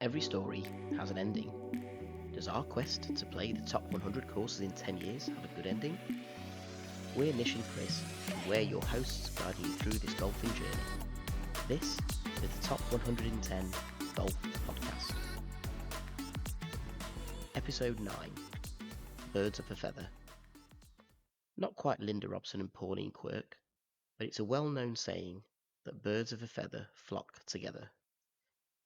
Every story has an ending. Does our quest to play the top 100 courses in 10 years have a good ending? We're Nish and Chris, and we're your hosts guiding you through this golfing journey. This is the Top 110 Golf Podcast. Episode 9, Birds of a Feather. Not quite Linda Robson and Pauline Quirk, but it's a well-known saying that birds of a feather flock together.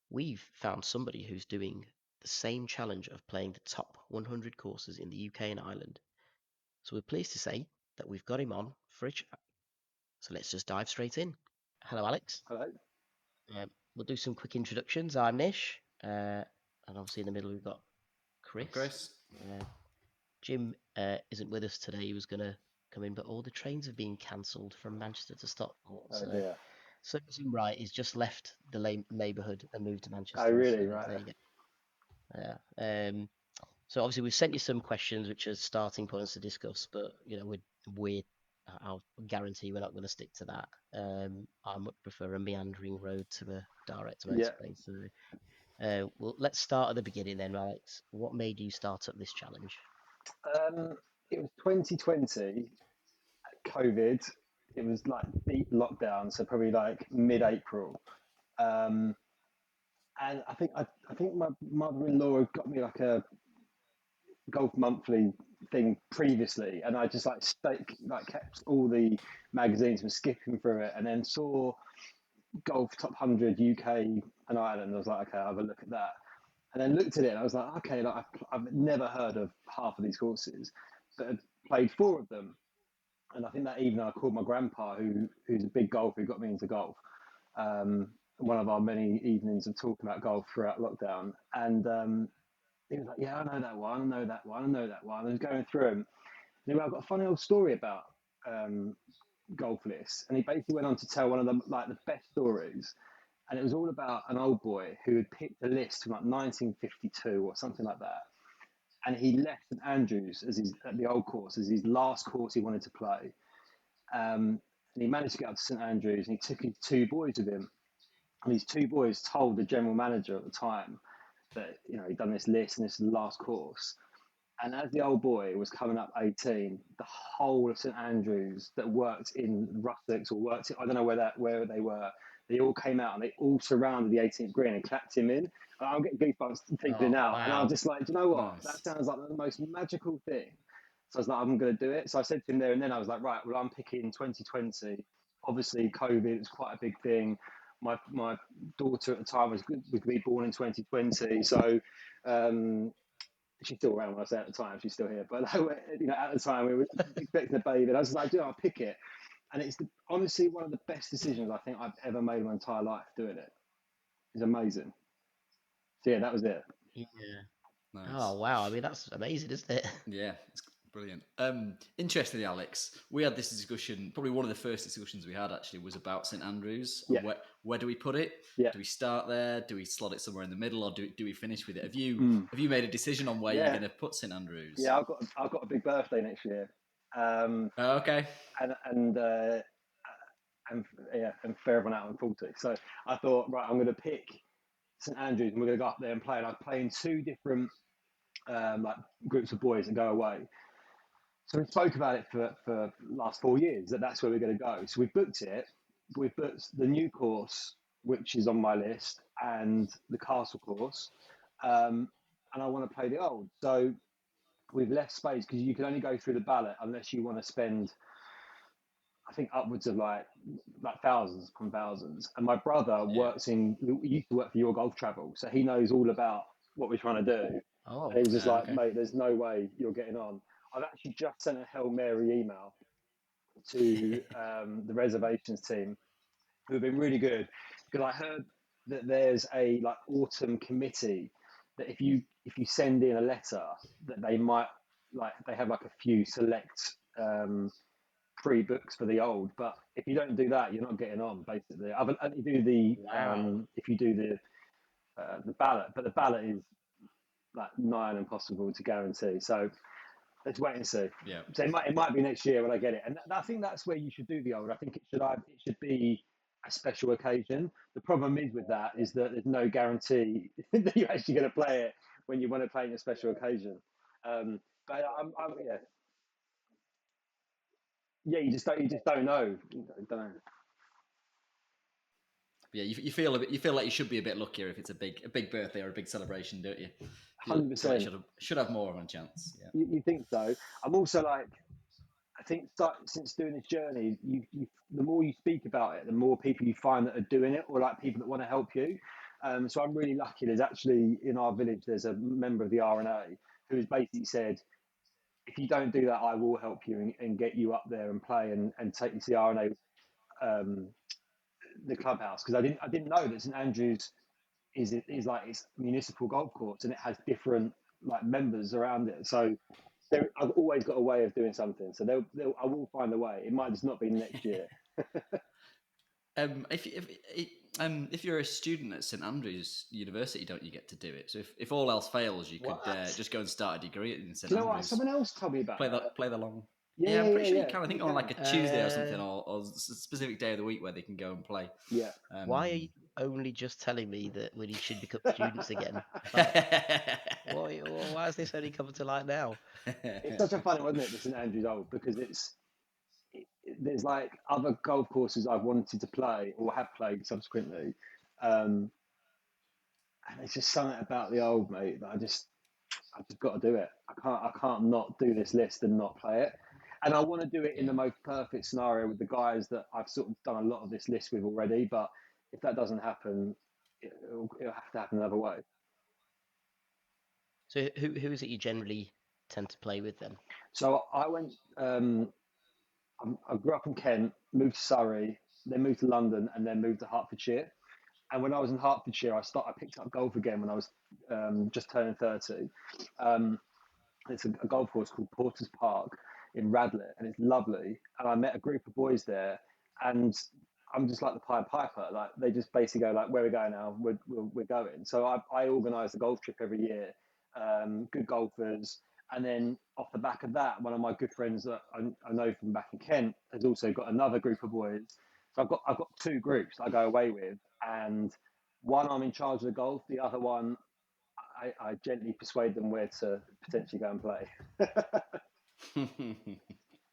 We've found somebody who's doing the same challenge of playing the top 100 courses in the UK and Ireland. So we're pleased to say that we've got him on for a chat. So let's just dive straight in. Hello, Alex. Hello. We'll do some quick introductions. I'm Nish, and obviously in the middle we've got Chris. Chris. Jim isn't with us today. He was going to come in, but all the trains have been cancelled from Manchester to Stockport. Oh dear. So Jim Wright has just left the neighbourhood and moved to Manchester. Oh really? So Right. there you go. Yeah. So obviously we've sent you some questions which are starting points to discuss, but I'll guarantee we're not going to stick to that. I much prefer a meandering road to a direct motorway. So let's start at the beginning then, Alex. What made you start up this challenge? It was 2020, COVID. It was like deep lockdown, so probably like mid-April. And I think my mother-in-law had got me like a Golf Monthly thing previously, and I just kept all the magazines and skipping through it, and then saw Golf Top 100 UK and Ireland. I was like, okay, I'll have a look at that. And then looked at it and I was like, okay, like I've never heard of half of these courses, but had played 4 of them. And I think that evening I called my grandpa, who's a big golfer, who got me into golf. One of our many evenings of talking about golf throughout lockdown. And he was like, yeah, I know that one, I know that one, I know that one. And I was going through them. And I've got a funny old story about golf lists. And he basically went on to tell one of the best stories, and it was all about an old boy who had picked a list from like 1952 or something like that, and he left St Andrews at the old course as his last course he wanted to play, and he managed to get up to St Andrews, and he took his 2 boys with him, and these 2 boys told the general manager at the time that he'd done this list and this is the last course. And as the old boy was coming up 18, the whole of St Andrews that worked in Russex or I don't know where they were, they all came out and they all surrounded the 18th green and clapped him in. And I'm getting goosebumps thinking now. Wow. And I'm just like, do you know what? Nice. That sounds like the most magical thing. So I was like, I'm going to do it. So I said to him there and then, I was like, right, well, I'm picking 2020. Obviously, COVID was quite a big thing. My daughter at the time was going to be born in 2020. So, she's still around when I say at the time, she's still here. But at the time we were expecting a baby, and I was like, dude, I'll pick it. And it's honestly one of the best decisions I think I've ever made in my entire life doing it. It's amazing. So yeah, that was it. Yeah. Nice. Oh wow! I mean, that's amazing, isn't it? Yeah, it's brilliant. Interestingly, Alex, we had this discussion. Probably one of the first discussions we had actually was about St Andrews. Yeah. Where do we put it? Yeah. Do we start there? Do we slot it somewhere in the middle, or do we finish with it? Have you made a decision on where you're going to put St Andrews? Yeah, I've got a big birthday next year. Okay. And for everyone out, I'm 40. So I thought, right, I'm going to pick St Andrews, and we're going to go up there and play. And I play in 2 different groups of boys and go away. So we spoke about it for the last 4 years that's where we're going to go. So we booked it. We've booked the new course, which is on my list, and the castle course. And I want to play the old. So we've left space because you can only go through the ballot unless you want to spend, I think, upwards of like thousands upon thousands. And my brother used to work for Your Golf Travel, so he knows all about what we're trying to do. Oh, and he was just like, okay. mate, there's no way you're getting on. I've actually just sent a Hail Mary email to the reservations team, who have been really good, because I heard that there's a autumn committee that if you send in a letter, that they might they have a few select pre-books for the old, but if you don't do that, you're not getting on basically. And you do if you do the ballot, but the ballot is nigh impossible to guarantee. So let's wait and see. Yeah. So it might be next year when I get it, and I think that's where you should do the old. I think it should be a special occasion. The problem is with that is that there's no guarantee that you're actually going to play it when you want to play in a special occasion. But yeah, yeah, you just don't know. You don't know. Yeah, you feel you feel like you should be a bit luckier if it's a big birthday or a big celebration, don't you? Feel like 100%. you should have more of a chance. Yeah. You think so? I'm also like, I think since doing this journey, the more you speak about it, the more people you find that are doing it, or like people that want to help you. So I'm really lucky. There's actually in our village, there's a member of the RNA who has basically said, if you don't do that, I will help you and get you up there and play and take you to the RNA, um, the clubhouse, because I didn't know that St Andrews is like it's municipal golf course and it has different like members around it. So I've always got a way of doing something. So I will find a way. It might just not be next year. If you're a student at St Andrews University, don't you get to do it? So if all else fails, you could What? just go and start a degree in St Do you know what? Andrews. Someone else told me about that. Play the long. Yeah, Yeah, yeah, I'm pretty yeah, sure you yeah. can. I think You on like can. a Tuesday or something, or a specific day of the week where they can go and play. Yeah. Why are you only just telling me that we should become students again? Like, why has this only come to light now? It's such a funny one, isn't it, the St Andrews Old, because there's like other golf courses I've wanted to play or have played subsequently, and it's just something about the old, mate, that I've just got to do it. I can't not do this list and not play it. And I want to do it in Yeah. the most perfect scenario with the guys that I've sort of done a lot of this list with already. But if that doesn't happen, it'll have to happen another way. So who is it you generally tend to play with then? So I went. I grew up in Kent, moved to Surrey, then moved to London, and then moved to Hertfordshire. And when I was in Hertfordshire, I picked up golf again when I was just turning 30. Um, it's a golf course called Porter's Park in Radlett, and it's lovely. And I met a group of boys there, and I'm just like the Pied Piper. Like they just basically go like, "Where are we going now? We're going." So I organise a golf trip every year. Good golfers, and then off the back of that, one of my good friends that I know from back in Kent has also got another group of boys. So I've got two groups I go away with, and one I'm in charge of the golf, the other one I gently persuade them where to potentially go and play.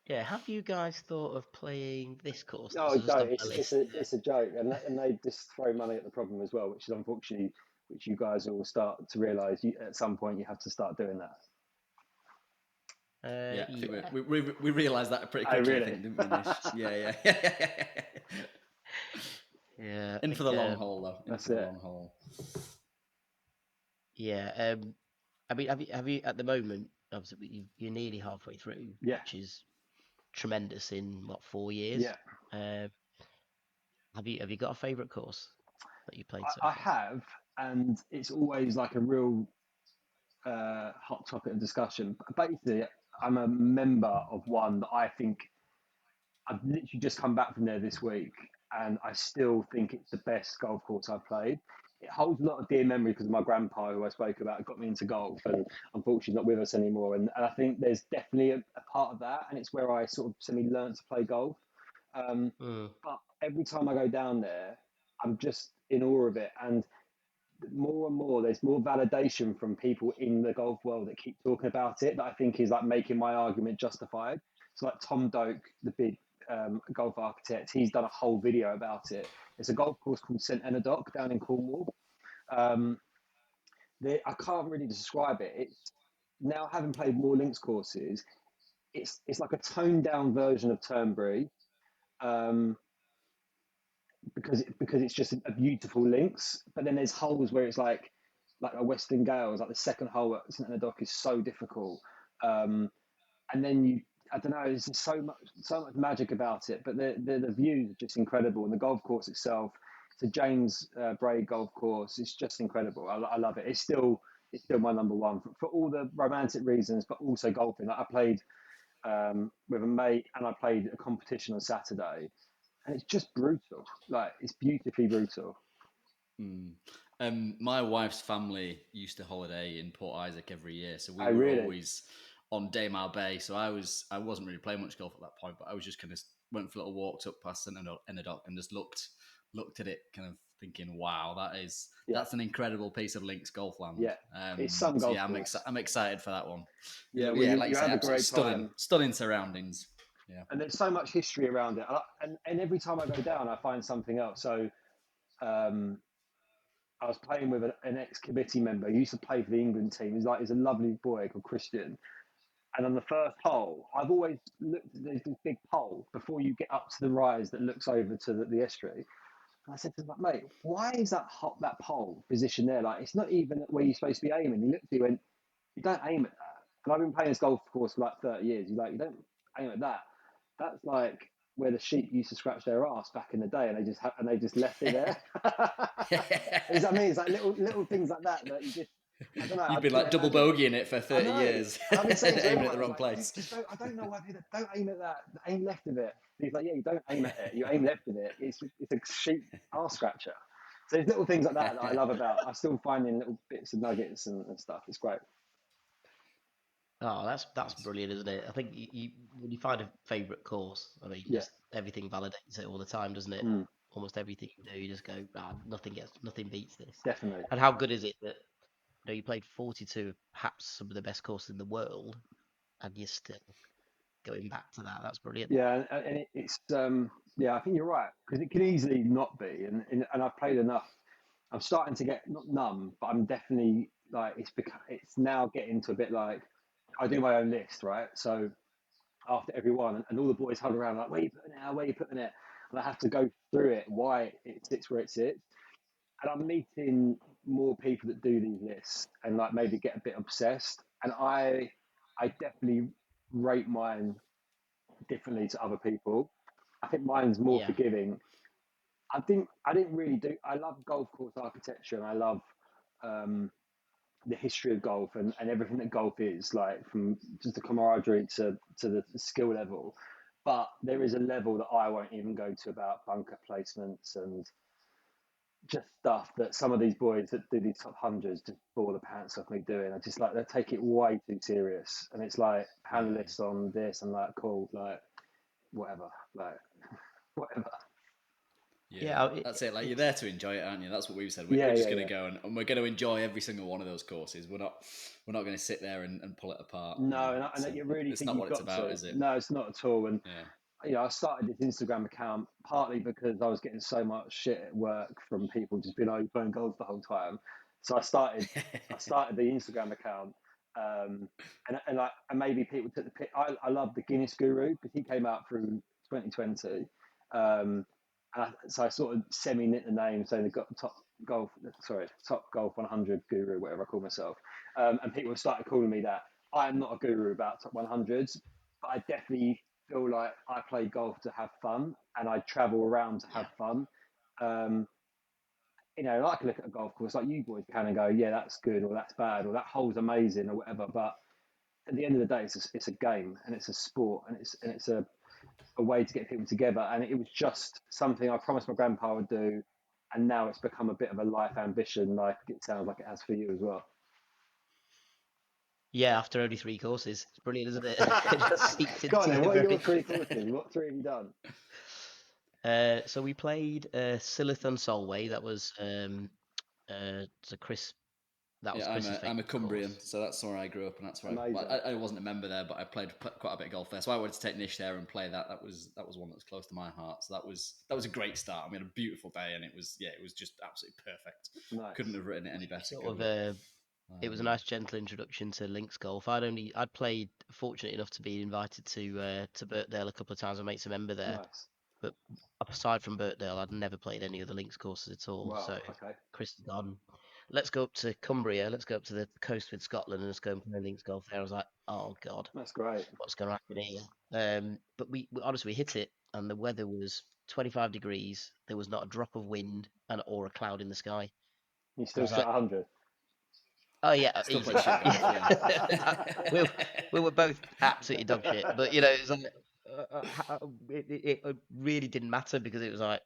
Yeah, have you guys thought of playing this course No, that's just no, on my list? it's a joke, and they just throw money at the problem as well, which is unfortunately which you guys will start to realise. At some point you have to start doing that. Yeah, I think Yeah. we realised that pretty Oh, quickly, really? I think, didn't we, Nish? Yeah, yeah. Yeah, In for the long haul, though. In That's for the it. long haul. yeah. I mean, have you at the moment? Obviously, you're nearly halfway through, Yeah, which is tremendous in what 4 years. yeah. Have you got a favourite course that you played so I far? have, and it's always like a real hot topic of discussion. Basically, I'm a member of one that I think I've literally just come back from there this week, and I still think it's the best golf course I've played. It holds a lot of dear memory because of my grandpa, who I spoke about, got me into golf, and unfortunately not with us anymore. And I think there's definitely a part of that, and it's where I sort of semi learned to play golf. Um, Mm. but every time I go down there, I'm just in awe of it, and more and more there's more validation from people in the golf world that keep talking about it that I think is like making my argument justified. So like Tom Doak, the big golf architect, he's done a whole video about it. It's a golf course called St Enodoc down in Cornwall. um, I can't really describe it. It's now, having played more links courses, it's like a toned down version of Turnberry, um, because it's just a beautiful links. But then there's holes where it's like a Western Gales, like the second hole at St Enodoc is so difficult. Um, and then I don't know, there's just so much magic about it. But the views are just incredible, and the golf course itself, it's a James Braid golf course. It's just incredible. I love it. It's still my number one for all the romantic reasons, but also golfing. Like I played with a mate, and I played a competition on Saturday, and it's just brutal. Like it's beautifully brutal. Mm. My wife's family used to holiday in Port Isaac every year, so we I were really, always on Daymar Bay. So I wasn't really playing much golf at that point, but I was just kind of went for little walks up past St Enodoc and just looked looked at it kind of thinking, wow, Yeah, that's an incredible piece of links golf land. yeah. It's some So golf yeah, course. I'm excited for that one. Yeah, well, Yeah, like you you say, have a absolutely great stunning, time. stunning surroundings. Yeah. And there's so much history around it. And every time I go down, I find something else. So um, I was playing with an ex-committee member. He used to play for the England team. He's a lovely boy called Christian. And on the first hole, I've always looked. There's this big pole before you get up to the rise that looks over to the estuary. And I said to him, like, mate, why is that pole positioned there? Like, it's not even where you're supposed to be aiming. He looked at me and went, you don't aim at that. And I've been playing this golf course for like 30 years. He's like, you don't aim at that. That's like where the sheep used to scratch their ass back in the day, and they just left it there. I mean, it's like little things like that that you just. I don't know. You've I been like couldn't double imagine. bogeying it for I 30 know, years, and I've been saying to aiming at everyone, the I was wrong like, place. just don't. I don't know why people don't aim at that. Aim left of it. And he's like, yeah, you don't aim at it. You aim left of it. It's a sheep arse scratcher. So there's little things like that I love about. I still finding little bits of nuggets and stuff. It's great. Oh, that's Nice. brilliant, isn't it? I think when you find a favourite course, I mean, Yeah. just everything validates it all the time, doesn't it? Mm, Almost everything you do, you just go, nothing beats this. definitely. And how good is it that you played 42 of perhaps some of the best courses in the world, and you're still going back to that? That's brilliant. Yeah, and it's yeah, I think you're right because it can easily not be, and I've played enough. I'm starting to get not numb, but I'm definitely like it's now getting to a bit like I do my own list, right? So after every one, and all the boys huddle around like, where you putting it? Where you putting it? And I have to go through it, why it sits where it sits. And I'm meeting more people that do these lists and like maybe get a bit obsessed. And I definitely rate mine differently to other people. I think mine's more Yeah, forgiving. I didn't really do. I love golf course architecture and I love um, the history of golf and everything that golf is like from just the camaraderie to the skill level. But there is a level that I won't even go to about bunker placements and just stuff that some of these boys that do these top hundreds just bore the pants off me doing. I just like they take it way too serious, and it's like Yeah. panelists on this and like cool, like whatever, like whatever. Yeah, yeah. that's it. Like you're It's there to enjoy it, aren't you? That's what we've said. We're Yeah, just yeah, going to yeah. go and we're going to enjoy every single one of those courses. We're not going to sit there and pull it apart. No, and you really It's think not you've what it's got about, to. is it? No, it's not at all. And Yeah. I started this Instagram account partly because I was getting so much shit at work from people just being, "Oh, you're playing golf the whole time." So I started the Instagram account, um, and maybe people took the pic. I love the Guinness Guru because he came out through 2020, so I sort of semi knit the name, saying they got top golf 100 guru, whatever I call myself, and people started calling me that. I am not a guru about top 100s, but I definitely feel like I play golf to have fun and I travel around to yeah, have fun. Um, I can look at a golf course like you boys can and go, yeah, that's good or that's bad or that hole's amazing or whatever. But at the end of the day, it's a game and it's a sport and it's a way to get people together. And it was just something I promised my grandpa I would do. And now it's become a bit of a life ambition, like it sounds like it has for you as well. yeah. After only 3 courses, it's brilliant, isn't it? It just seeps Go on into then, your what are your very. three courses? What three have you done? So we played Silithon Solway. That was so Chris. That was Yeah, Chris's I'm a favourite Cumbrian, course. so that's where I grew up, and that's where Amazing. I wasn't a member there, but I played quite a bit of golf there. So I wanted to take Nish there and play that. That was one that was close to my heart. So that was a great start. We had a beautiful day, and it was just absolutely perfect. Couldn't Nice. have written it any better, Sort could of we? it was a Um, nice gentle introduction to links golf. I'd played fortunate enough to be invited to Birkdale a couple of times. I made some member there, Nice. but aside from Birkdale, I'd never played any other links courses at all. Wow. So Okay. Chris had gone, let's go up to Cumbria, let's go up to the coast with Scotland and let's go and play links golf there. I was like, oh God, That's great. what's going to happen here? But we honestly hit it, and the weather was 25 degrees. There was not a drop of wind or a cloud in the sky. You I still was shot like, 100. oh yeah, Still played easy. shit golf, yeah. we we were both absolutely dog shit, but it was like it really didn't matter because it was like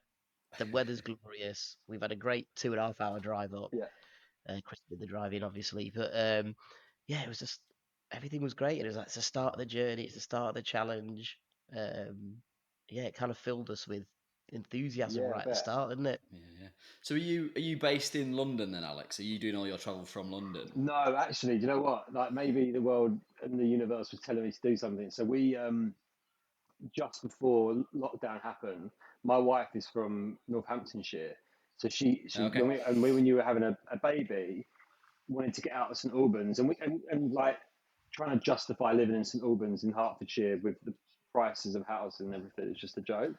the weather's glorious. We've had a great 2.5 hour drive up. Yeah. Chris did the driving, obviously, but yeah, it was just everything was great, and it was like it's the start of the journey, it's the start of the challenge. Um, yeah, it kind of filled us with enthusiasm Yeah, I right at the bet. start, isn't it? Yeah. So are you based in London then, Alex? Are you doing all your travel from London? No, actually, do you know what? Like maybe the world and the universe was telling me to do something. So we just before lockdown happened, my wife is from Northamptonshire. So she Okay. when you were having a baby, wanted to get out of St Albans, and like trying to justify living in St Albans in Hertfordshire with the prices of houses and everything. It's just a joke.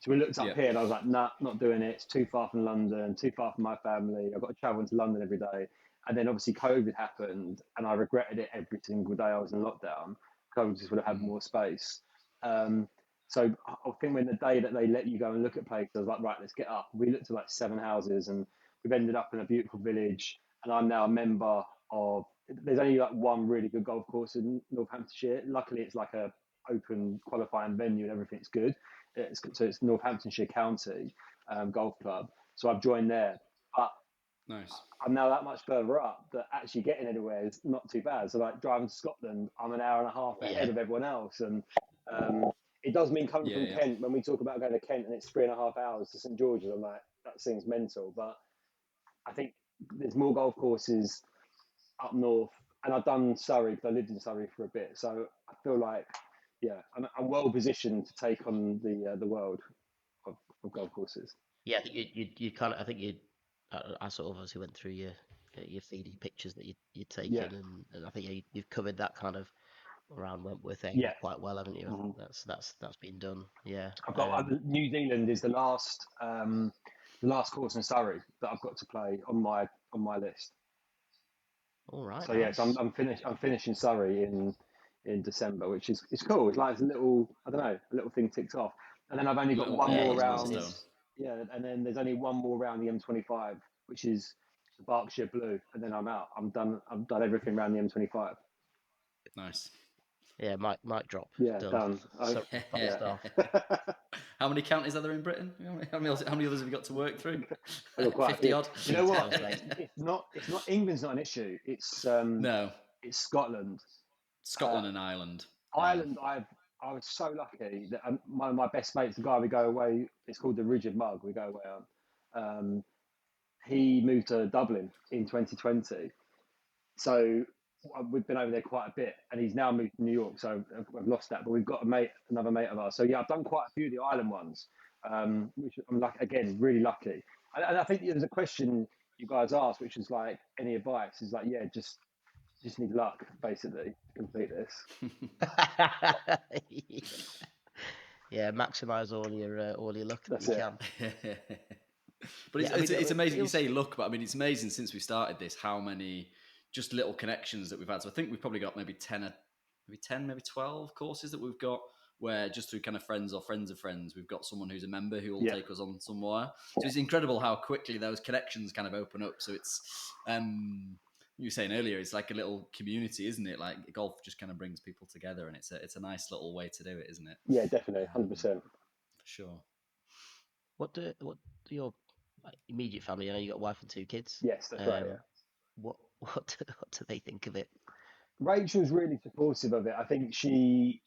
So we looked up Yeah. here, and I was like, nah, not doing it. It's too far from London, too far from my family. I've got to travel into London every day. And then obviously COVID happened, and I regretted it every single day I was in lockdown. COVID just would have had Mm. more space. Um, so I think when the day that they let you go and look at places, I was like, right, let's get up. We looked at like 7 houses, and we've ended up in a beautiful village. And I'm now a member of. There's only like one really good golf course in Northamptonshire. Luckily, it's like a open qualifying venue and everything's good. It's Northamptonshire County Golf Club. So I've joined there, but Nice. I'm now that much further up that actually getting anywhere is not too bad. So like driving to Scotland, I'm an hour and a half Yeah. ahead of everyone else, and it does mean coming from Yeah. Kent. When we talk about going to Kent and it's 3.5 hours to St George's, I'm like, that seems mental. But I think there's more golf courses up north, and I've done Surrey because I lived in Surrey for a bit. So I feel like, yeah, I'm well positioned to take on the world of golf courses. Yeah, I think you kind of. I think I sort of obviously went through your feedy pictures that you'd Yeah, taken, and I think you've covered that kind of around Wentworth area yeah. quite well, haven't you? I hmm think that's been done. Yeah. I've got New Zealand is the last course in Surrey that I've got to play on my list. All right, So yes, nice. I'm finishing Surrey in December, which is it's cool. It's like it's a little I don't know a little thing ticks off, and then I've only got Little one Yeah, more little it round. milestone. is. Yeah, and then there's only one more round the M25, which is the Berkshire Blue, and then I'm out. I'm done. I've done everything around the M25. Nice. Yeah, mic drop Yeah, done. done. So Yeah. fuzzed off. How many counties are there in Britain? How many others have you got to work through? I've got quite a 50 few. odd. Do you know what? Details, mate. It's not England's not an issue. No, It's Scotland. Uh, Scotland and Ireland. Yeah. Ireland. I was so lucky that one of my best mates, the guy we go away, it's called the Ridge of Mug. We go away on. He moved to Dublin in 2020, so we've been over there quite a bit, and he's now moved to New York. So I've lost that, but we've got another mate of ours. So yeah, I've done quite a few of the island ones, which I'm like again really lucky. And I think there's a question you guys asked, which is like any advice. Is like yeah, just need luck basically to complete this. Yeah, maximize all your luck that That's you it. can. But Yeah, I mean, it's it amazing. You feels. say look, but I mean, it's amazing since we started this how many just little connections that we've had. So I think we've probably got maybe 10, maybe 12 courses that we've got where just through kind of friends or friends of friends, we've got someone who's a member who will Yeah, take us on somewhere. So it's incredible how quickly those connections kind of open up. So it's, you were saying earlier, it's like a little community, isn't it? Like golf just kind of brings people together, and it's a nice little way to do it, isn't it? yeah, definitely, Um, 100%. for sure. What do your immediate family? I know you got a wife and 2 kids. Yes, that's right. Yeah. What do they think of it? Rachel's really supportive of it. I think she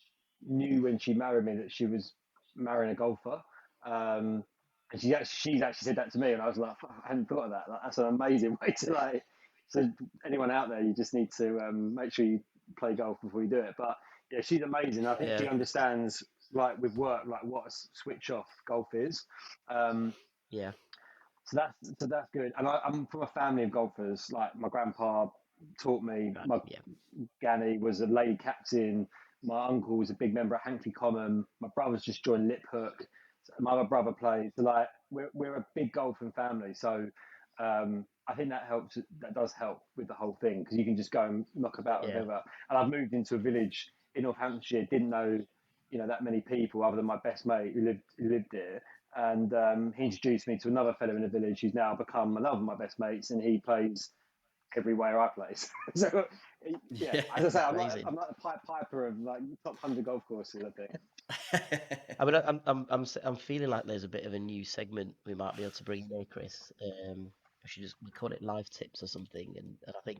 knew when she married me that she was marrying a golfer, um, and she's actually said that to me, and I was like, I hadn't thought of that. Like, that's an amazing way to like. So anyone out there, you just need to make sure you play golf before you do it. But yeah, she's amazing. I think Yeah, she understands like with work, like what a switch off golf is. Um, yeah, so that's good. And I'm from a family of golfers. Like my grandpa taught me. right, My yeah, Ganny was a lady captain. My uncle was a big member of Hankley Common. My brother's just joined Lip Hook. My other brother plays. So like we're a big golfing family. So I think that helps. That does help with the whole thing because you can just go and knock about with yeah, whoever. And I've moved into a village in Northamptonshire. Didn't know that many people other than my best mate who lived there. And he introduced me to another fellow in the village who's now become another of my best mates, and he plays everywhere I play. So yeah, Yeah. as I say, amazing. I'm like the Pied Piper of like top 100 golf courses. I think. I mean, I'm feeling like there's a bit of a new segment we might be able to bring in there, Chris. We call it live tips or something, and I think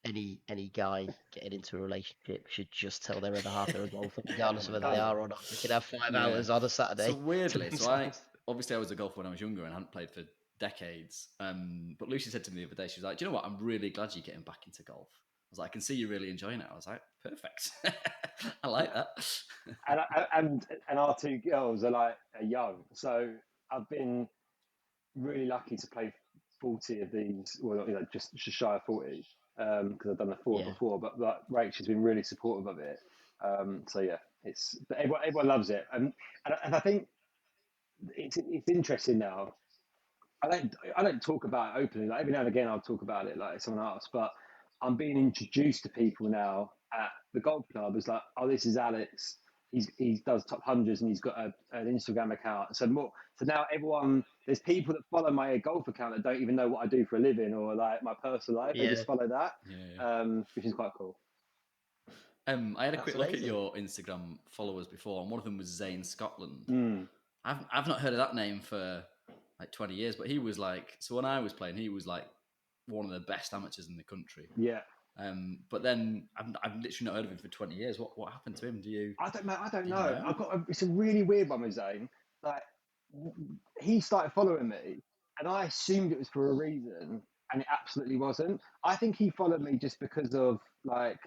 any guy getting into a relationship should just tell their other half they're a golfer, regardless of whether they Done. are or not. They can have 5 hours Yeah. on a So Saturday to weirdly, so I themselves. obviously I was a golfer when I was younger and hadn't played for decades. But Lucy said to me the other day, she was like, "Do you know what? I'm really glad you're getting back into golf." I was like, "I can see you really enjoying it." I was like, "Perfect. I like that." And our two girls are young, so I've been really lucky to play 40 of these, well, just shy of 40, because I've done the four Yeah. before. But Rach has been really supportive of it. So yeah, but everyone loves it, and I think it's interesting now. I don't talk about it openly. Like every now and again, I'll talk about it like someone else, but I'm being introduced to people now at the golf club. It's like, oh, this is Alex. He does top hundreds and he's got an Instagram account. So now there's people that follow my golf account that don't even know what I do for a living or like my personal life. They Yeah. just follow that, Yeah. which is quite cool. I had a That's quick look at amazing. your Instagram followers before, and one of them was Zane Scotland. Mm. I've not heard of that name for like 20 years, but he was like, so when I was playing, he was like one of the best amateurs in the country. Yeah. But then I've literally not heard of him for 20 years. What happened to him? I don't know. Do you know? It's a really weird one with Zane. Like he started following me, and I assumed it was for a reason, and it absolutely wasn't. I think he followed me just because of like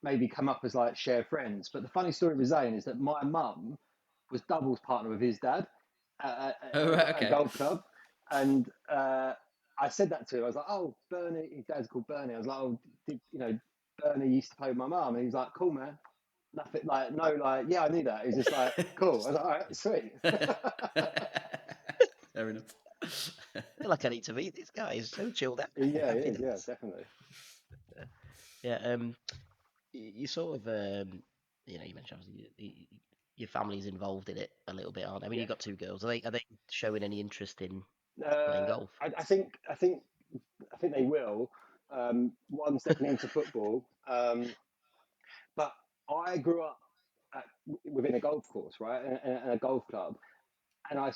maybe come up as like share friends. But the funny story with Zane is that my mum was doubles partner with his dad Oh, right, at a okay. golf club, and I said that to him. I was like, "Oh, Bernie," his dad's called Bernie. I was like, "Oh, Bernie used to play with my mum," and he was like, "Cool, man." Nothing like no, like yeah, I knew that. He was just like, "Cool." I was like, "All right, sweet." Fair enough. I feel like I need to meet this guy. He's so chilled out. Yeah, it is. Yeah, Happiness. definitely. Yeah. You sort of you mentioned obviously your family's involved in it a little bit, aren't they? I mean, Yeah. you've got two girls. Are they showing any interest in playing golf? I think they will. One's definitely into football, but I grew up within a golf course, right, and a golf club, and I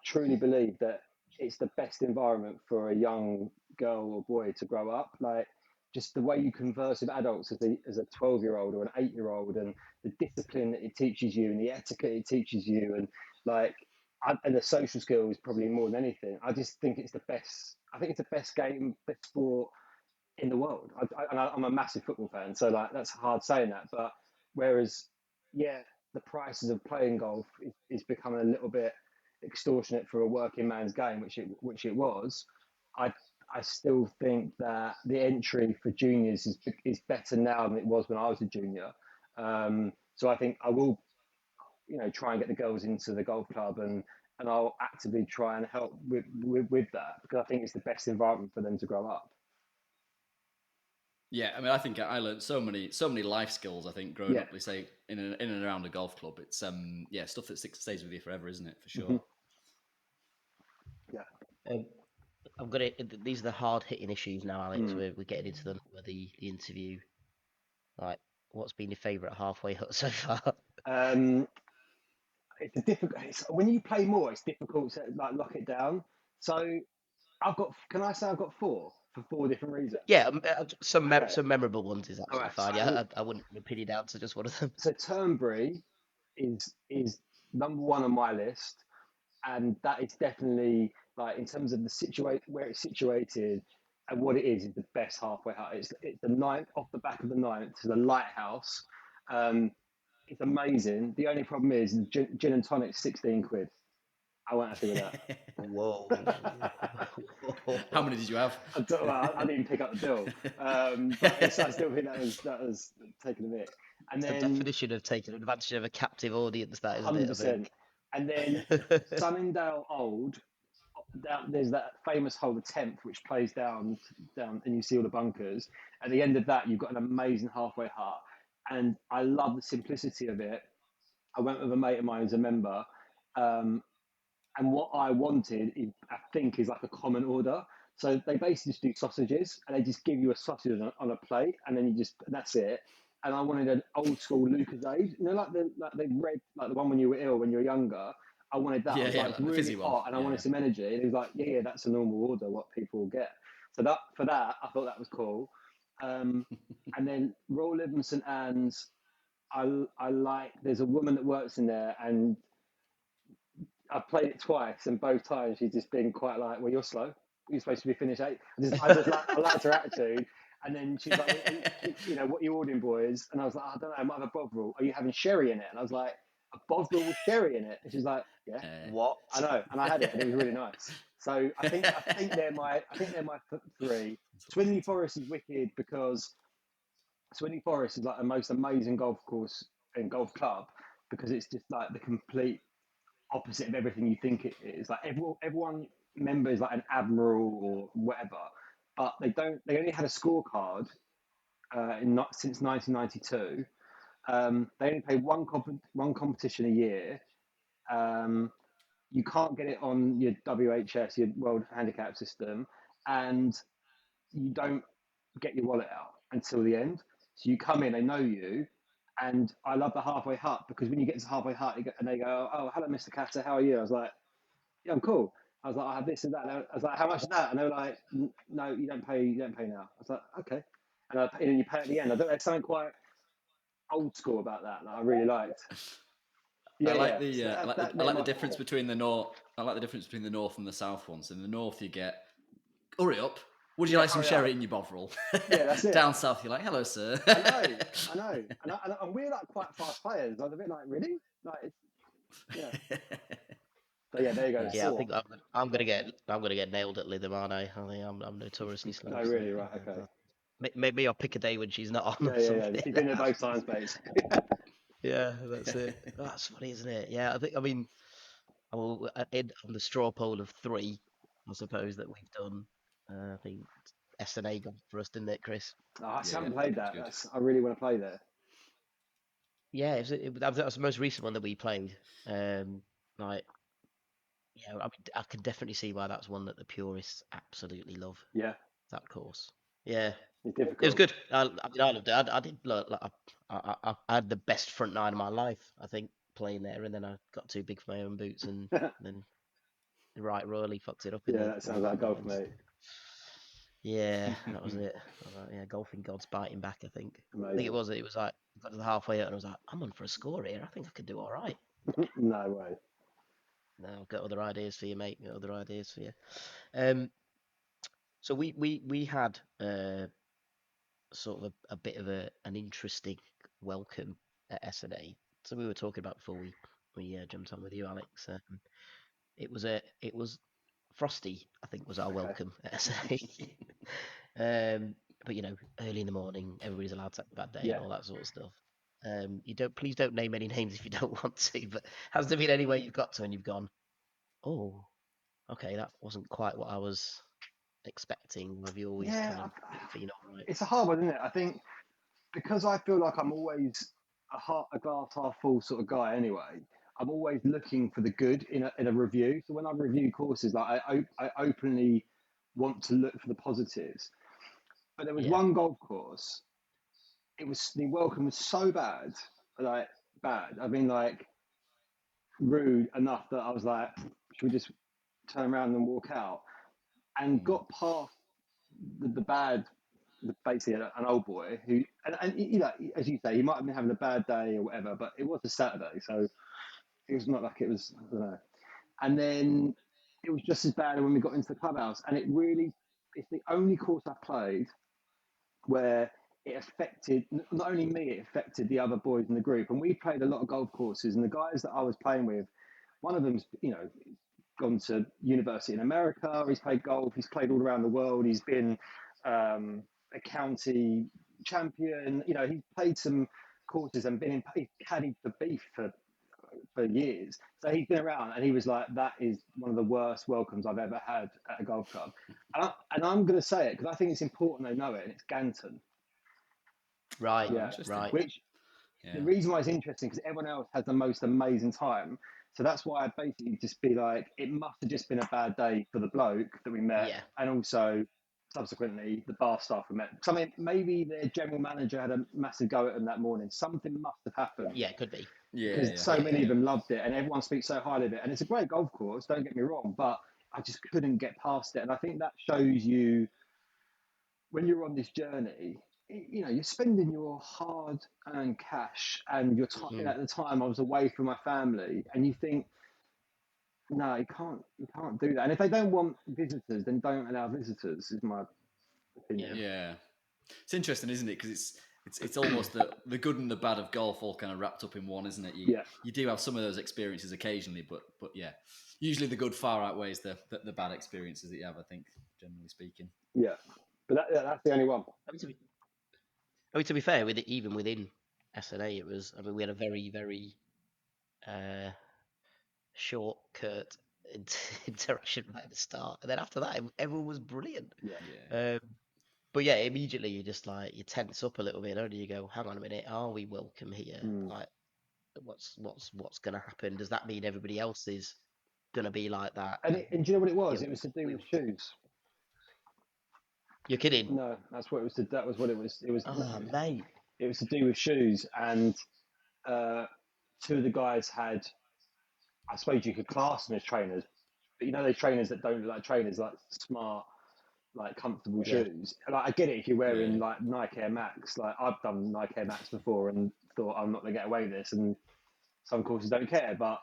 truly believe that it's the best environment for a young girl or boy to grow up. Like just the way you converse with adults as a 12-year-old or an 8-year-old, and the discipline that it teaches you, and the etiquette it teaches you, and like and the social skills probably more than anything. I just think it's the best. I think it's the best game, best sport in the world. I'm a massive football fan, so like that's hard saying that. But whereas, yeah, the prices of playing golf is becoming a little bit extortionate for a working man's game, which it was. I I still think that the entry for juniors is better now than it was when I was a junior. So I think I will, try and get the girls into the golf club, and I'll actively try and help with that because I think it's the best environment for them to grow up. Yeah, I mean, I think I learned so many life skills. I think growing Yeah. up, they say in and around a golf club, it's stuff that stays with you forever, isn't it? For Hmm. sure. Yeah. Um, I'm gonna. These are the hard hitting issues now, Alex. Mm. We're getting into the interview. Like, what's been your favourite halfway hut so far? Um, when you play more, it's difficult to like lock it down. So can I say I've got four for four different reasons? Yeah, Okay. some memorable ones is All absolutely right. fine. Yeah, I wouldn't pin it down to just one of them. So Turnberry is number one on my list, and that is definitely like in terms of the situate where it's situated and what it is the best halfway hut. It's the ninth off the back of the ninth to the lighthouse. Um, it's amazing. The only problem is the gin and tonic, 16 quid. I won't happy with that. Whoa. How many did you have? I didn't pick up the bill, but I still think that was taking a mick. And It's the then definition of taking advantage of a captive audience, that isn't it? I 100%. think. And then Sunningdale Old, there's that famous hole, the 10th, which plays down, and you see all the bunkers. At the end of that, you've got an amazing halfway hut. And I love the simplicity of it. I went with a mate of mine who's a member. Um, and what I wanted, I think, is like a common order. So they basically just do sausages, and they just give you a sausage on a plate, and then that's it. And I wanted an old school Lucozade, like the red, like the one when you were ill when you were younger. I wanted that. I Yeah, was yeah, like like the really fizzy one. hot, and I wanted Yeah. some energy. And he was like, "Yeah, that's a normal order. What people will get." So for that, I thought that was cool. And then Royal Live and St Anne's, I like. There's a woman that works in there, and I've played it twice, and both times she's just been quite like, "Well, you're slow. You're supposed to be finished 8." I liked her attitude, and then she's like, "What are you ordering, boys?" And I was like, "I don't know. I might have a Bovril. Are you having sherry in it?" And I was like, "A Bovril with sherry in it?" And she's like, "Yeah, What? I know." And I had it, and it was really nice. So I think they're my three. Swinley Forest is wicked because Swinley Forest is like the most amazing golf course and golf club because it's just like the complete opposite of everything you think it is. Like everyone member is like an admiral or whatever, but they don't. They only had a scorecard not since 1992. They only play one competition a year. Um, you can't get it on your WHS, your World Handicap System, and you don't get your wallet out until the end. So you come in, they know you. And I love the halfway hut because when you get to halfway hut and they go, "Oh, hello, Mr. Catter, how are you?" I was like, "Yeah, I'm cool." I was like, "I have this and that." And I was like, "How much is that?" And they were like, "No, you don't pay. You don't pay now." I was like, "Okay." And then you pay at the end. I don't know, there's something quite old school about that I really liked. I Yeah, like yeah. the So I like the difference between the north. I like the difference between the north and the south ones. In the north, you get hurry up. Would you like some hurry sherry up. in your Bovril? Yeah, that's it. Down south, you're like, hello, sir. I know. And we're like quite fast players. I was a bit like, really? Like, yeah. So yeah, there you go. Yeah, I 4. think I'm gonna get nailed at Lytham, aren't I? I think I'm notoriously slow. No, So, really, right? Okay. maybe I'll pick a day when she's not on Yeah, or yeah, yeah. something. You've been there both times, mate. Yeah, that's it. That's funny, isn't it? Yeah, I mean, on the straw poll of 3, I suppose that we've done. I think SNA got for us, didn't it, Chris? Oh, I Yeah, haven't played it was that. good. I really want to play there. Yeah, that was the most recent one that we played. Like, yeah, I mean, I can definitely see why that's one that the purists absolutely love. Yeah, That course. Yeah, it's it was difficult. good. I mean, I loved it. I did look like I had the best front 9 of my life, I think, playing there, and then I got too big for my own boots, and then right royally fucked it up in Yeah, the that in sounds the like back golf, nine. So, mate. yeah, that was it. Yeah, golfing gods biting back. I think. I think Amazing. it was like got to the halfway out, and I was like, I'm on for a score here. I think I could do all right. No way. No, I've got other ideas for you, mate. Got other ideas for you. Um, so we had sort of a bit of an interesting welcome at SNA. So we were talking about before we jumped on with you, Alex. It was frosty. I think was our Okay. welcome at SNA. But early in the morning, everybody's allowed to have a bad day Yeah. and all that sort of stuff. Please don't name any names if you don't want to. But has there been any way you've got to and you've gone, oh, okay, that wasn't quite what I was expecting? Or have you always Yeah, kind of been all right? it's a hard one, isn't it? I think because I feel like I'm always a glass half full sort of guy anyway. I'm always looking for the good in a review. So when I review courses, like I openly want to look for the positives. But there was Yeah, one golf course. The welcome was so bad, like bad. I mean, like rude enough that I was like, should we just turn around and walk out? And got past the bad, basically an old boy who, and as you say, he might have been having a bad day or whatever, but it was a Saturday, so it was not like it was, I don't know. And then it was just as bad when we got into the clubhouse, and it's the only course I've played where it affected not only me, it affected the other boys in the group. And we played a lot of golf courses, and the guys that I was playing with, one of them's gone to university in America. He's played golf. He's played all around the world. He's been a county champion. He's played some courses and he's caddied for Beef for years. So he's been around, and he was like, "That is one of the worst welcomes I've ever had at a golf club." And I'm going to say it because I think it's important they know it, and it's Ganton. right, Oh, Yeah, interesting. right. which the Yeah. reason why it's interesting because everyone else has the most amazing time. So that's why I basically just be like, it must have just been a bad day for the bloke that we met, Yeah, and also subsequently the bar staff we met. Something maybe their general manager had a massive go at them that morning. Something must have happened yeah, could be. Yeah, because yeah, so Yeah, many yeah, of them loved it, and everyone speaks so highly of it. And it's a great golf course. Don't get me wrong, but I just couldn't get past it. And I think that shows you when you're on this journey, you're spending your hard-earned cash and your time. mm, At the time, I was away from my family, and you think, No, you can't do that. And if they don't want visitors, then don't allow visitors. Is my opinion. Yeah, it's interesting, isn't it? Because it's almost the good and the bad of golf all kind of wrapped up in one, isn't it? Yeah. You do have some of those experiences occasionally, but yeah, usually the good far outweighs the bad experiences that you have. I think, generally speaking. Yeah. But that's the only one. To be fair, even within SNA, it was. I mean, we had a very, very short, curt interaction right at the start, and then after that, everyone was brilliant. Yeah. Yeah. But yeah, immediately you just like you tense up a little bit, don't you? You go, hang on a minute, are we welcome here? Like, what's going to happen? Does that mean everybody else is going to be like that? And do you know what it was? You It was to do we, with shoes. you're kidding? No, that's what it was. That was what it was. It was. Oh, mate. It was to do with shoes, and two of the guys had. I suppose you could class them as trainers, but you know those trainers that don't look like trainers, like smart, like comfortable Yeah. shoes. Like I get it if you're wearing Yeah. like Nike Air Max. Like I've done Nike Air Max before and thought I'm not gonna get away with this, and some courses don't care. But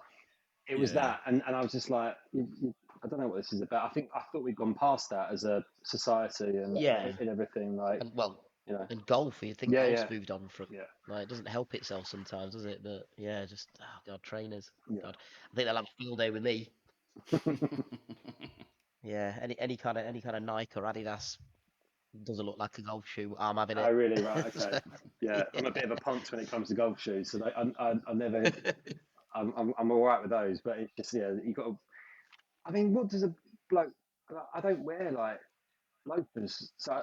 it was Yeah. that, and I was just like, I don't know what this is about. I thought we'd gone past that as a society and Yeah. and everything. Like And well, you know, and golf, you think yeah, golf's yeah, moved on from yeah, like it doesn't help itself sometimes, does it? But yeah, just oh god, trainers. yeah. God, I think they'll have a field day with me. Yeah, any kind of Nike or Adidas doesn't look like a golf shoe. I'm having I it. really right. Okay, So, yeah. I'm a bit of a ponce when it comes to golf shoes, so I never. I'm all right with those, but it's just yeah, you got to. I mean, what does a bloke? I don't wear like loafers, so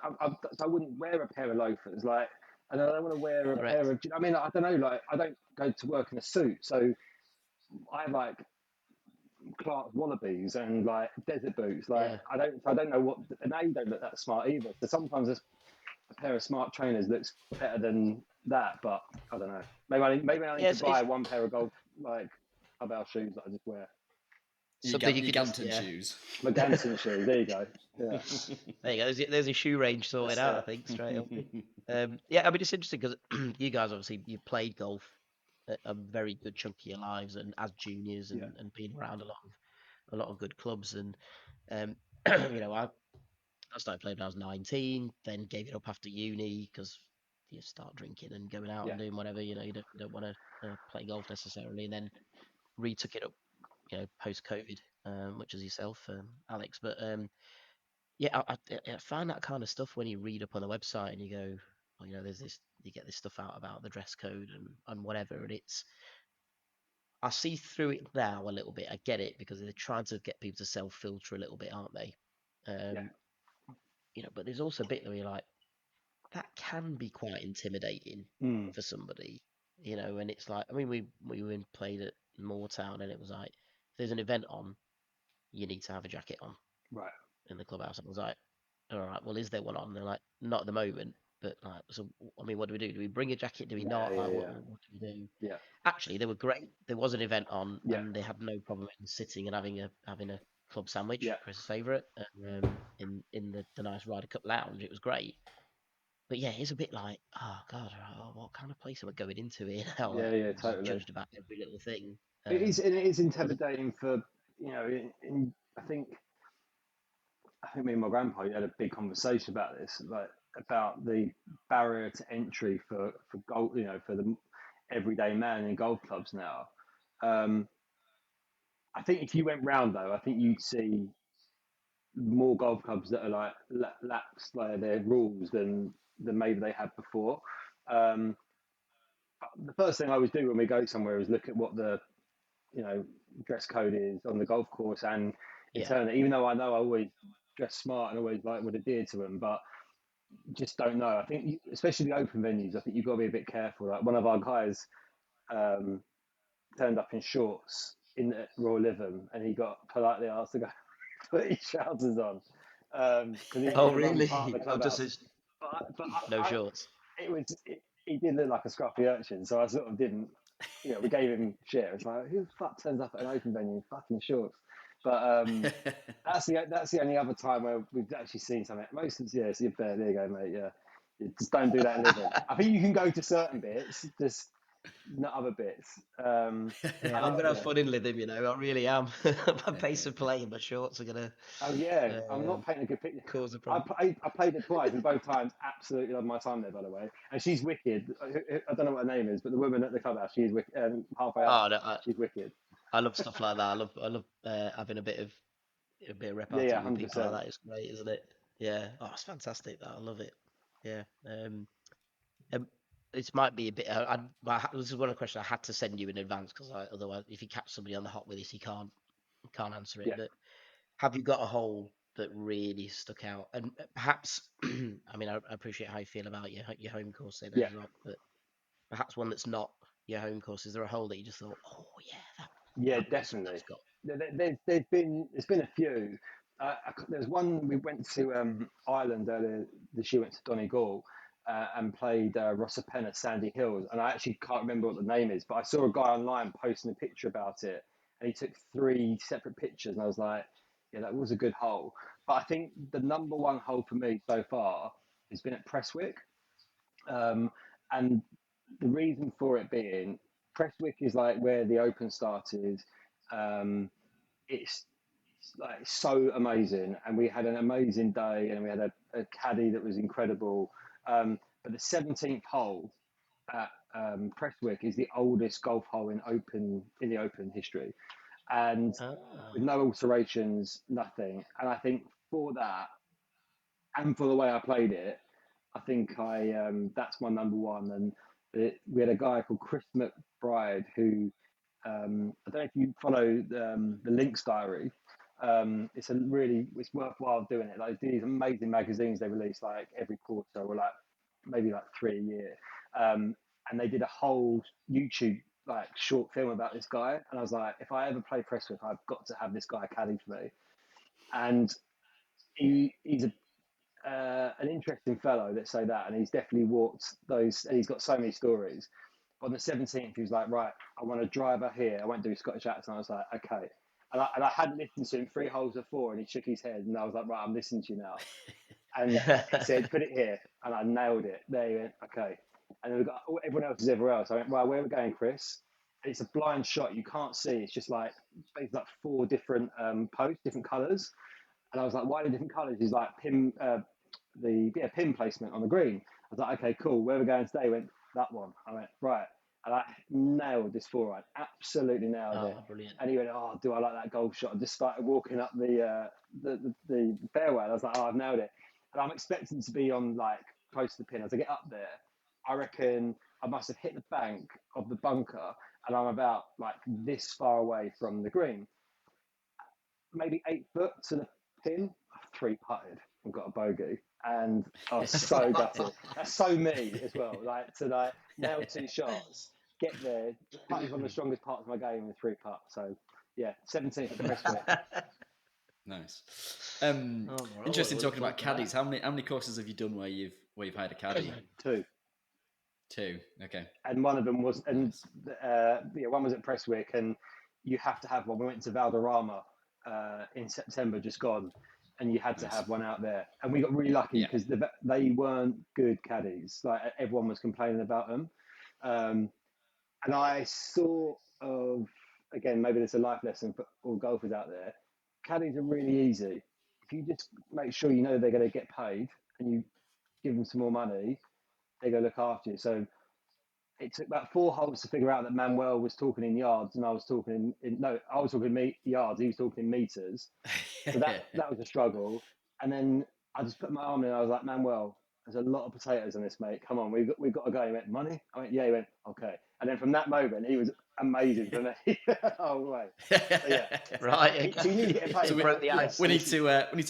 so I wouldn't wear a pair of loafers. Like, and I don't want to wear a pair correct. of. I mean, I don't know. Like, I don't go to work in a suit, so I like Clark's Wallabies and like desert boots. Like, Yeah. I don't know what. And they don't look that smart either. So sometimes a pair of smart trainers looks better than that, but I don't know. Maybe I need Yeah, to buy it's one pair of golf like clubhouse shoes that I just wear. something you Your could just Ganton yeah. shoes. McGanton shoes. There you go. Yeah, There you go. There's a shoe range sorted that's out. I it. think straight up. Yeah, I mean it's interesting because you guys obviously you played golf a very good chunk of your lives and as juniors Yeah, and been around a lot of good clubs and um I started playing when I was 19, then gave it up after uni because you start drinking and going out yeah, and doing whatever, you don't want to play golf necessarily, and then retook it up, post COVID, much as yourself, Alex. But yeah, I find that kind of stuff when you read up on the website and you go, well, there's this, you get this stuff out about the dress code and whatever, and I see through it now a little bit. I get it because they're trying to get people to self filter a little bit, aren't they? yeah. Um, but there's also a bit where you're like, that can be quite intimidating Mm, for somebody, and it's like, I mean, we went and played at Moortown, and it was like, if there's an event on, you need to have a jacket on right. in the clubhouse. And I was like, all right, well, is there one on? And they're like, not at the moment, but like, so I mean, what do we do? Do we bring a jacket? Do we Yeah, not? yeah, Like, what yeah, what do we do? yeah, Actually, they were great. There was an event on, yeah, and they had no problem in sitting and having a club sandwich, yeah, Chris's favourite, in the nice Ryder Cup lounge. It was great. But yeah, it's a bit like, oh god, what kind of place am I going into here now? yeah, Like, yeah. just Totally. judged about every little thing. It is, and it is But intimidating for I think me and my grandpa had a big conversation about this, like about the barrier to entry for golf, for the everyday man in golf clubs now. Um, I think if you went round though, I think you'd see more golf clubs that are like lapsed like their rules than maybe they had before. Um, the first thing I always do when we go somewhere is look at what the you know dress code is on the golf course and yeah, internally. Even though I know I always dress smart and always like would adhere to them, but just don't know. I think, especially the open venues, I think you've got to be a bit careful. Like one of our guys um, turned up in shorts in the Royal Living, and he got politely asked to go put his trousers on because he oh wanted to run part of really? the Oh, just clubhouse. as But no shorts. it was he did look like a scruffy urchin, so I sort of didn't. We gave him shit. It's like who the fuck turns up at an open venue in fucking shorts? But that's the only other time where we've actually seen something. Most of yeah, so you're fair. There you go, mate. Yeah, you just don't do that in living. I think you can go to certain bits, just not other bits. Yeah, And I'm gonna have yeah. fun in Lytham, you know. I really am. My pace of play and my shorts are gonna Oh yeah, I'm um, not painting a good picture. cause a problem. I played it twice, and both times absolutely loved my time there. By the way, and she's wicked. I don't know what her name is, but the woman at the clubhouse, she's wicked. Halfway up, Oh, no, she's wicked. I love stuff like that. I love having a bit of Yeah, yeah, repartee with people like 100%. that. It's great, isn't it? Yeah. Oh, it's fantastic. That I love it. Yeah. Um, this might be a bit. This is one of the questions I had to send you in advance because otherwise, if you catch somebody on the hop with this, he can't answer it. Yeah, But have you got a hole that really stuck out? And perhaps, I mean, I appreciate how you feel about your home course, St. yeah, Ed's Rock, but perhaps one that's not your home course. Is there a hole that you just thought, oh yeah, yeah, that was definitely. that's got. There's been a few. There's one we went to Ireland earlier this year. Went to Donegal and played Rosapenna Sandy Hills, and I actually can't remember what the name is, but I saw a guy online posting a picture about it, and he took 3 separate pictures, and I was like, yeah, that was a good hole. But I think the number one hole for me so far has been at Prestwick, um, and the reason for it being Prestwick is like where the Open started. Um, it's like so amazing, and we had an amazing day, and we had a caddy that was incredible. But the 17th hole at Prestwick is the oldest golf hole in the Open history, and with Ah, no alterations, nothing. And I think for that, and for the way I played it, I think I that's my number one. And we had a guy called Chris McBride who I don't know if you follow the Links Diary. It's worthwhile doing it. Like these amazing magazines they release like every quarter or like maybe like 3 a year. Um, and they did a whole YouTube like short film about this guy. And I was like, if I ever play Prestwick, I've got to have this guy caddy for me. And he's an interesting fellow, let's say that, and he's definitely walked those, and he's got so many stories. But on the 17th, he was like, right, I want a driver here. I won't do Scottish accent. I was like, okay. And I hadn't listened to him 3 holes before, and he shook his head, and I was like, right, I'm listening to you now. And he said, put it here, and I nailed it. There he went, okay. And then we got everyone else is everywhere else. I went, right, where are we going, Chris? And it's a blind shot. You can't see. It's just like it's like 4 different posts, different colours. And I was like, why are they different colours? He's like, pin placement on the green. I was like, okay, cool. Where are we going today? He went, that one. I went, right. And I nailed this forehand, absolutely nailed it. oh, brilliant. And he went, oh, do I like that golf shot? I just started walking up the fairway. And I was like, oh, I've nailed it. And I'm expecting to be on like close to the pin. As I get up there, I reckon I must have hit the bank of the bunker, and I'm about like this far away from the green, maybe 8 foot to the pin. 3 putted and got a bogey, and I was so gutted. That's so me as well. Like to like nail 2 shots, get there. Putt is one of the strongest parts of my game with 3 putt. So yeah, 17th at Prestwick. Nice. Oh, well, I Interesting look talking about forward to that. caddies. How many courses have you done where you've hired a caddy? 2. 2. Okay. And one of them was, and Nice. yeah, one was at Prestwick, and you have to have one. We went to Valderrama in September, just gone, and you had to Nice. have one out there. And we got really lucky Yeah. because they weren't good caddies. Like everyone was complaining about them, um, and I sort of, again, maybe there's a life lesson for all golfers out there. Caddies are really easy. If you just make sure you know they're going to get paid, and you give them some more money, they're going to look after you. So it took about 4 holes to figure out that Manuel was talking in yards and I was talking no, I was talking yards, he was talking in meters. So that was a struggle. And then I just put my arm in and I was like, Manuel, there's a lot of potatoes on this, mate. Come on, we've got to go. He went, money? I went, yeah. He went, okay. And then from that moment, he was amazing for me. Oh, right. So, yeah. Right. So you need to get So paid. we broke the Yeah, ice. we need to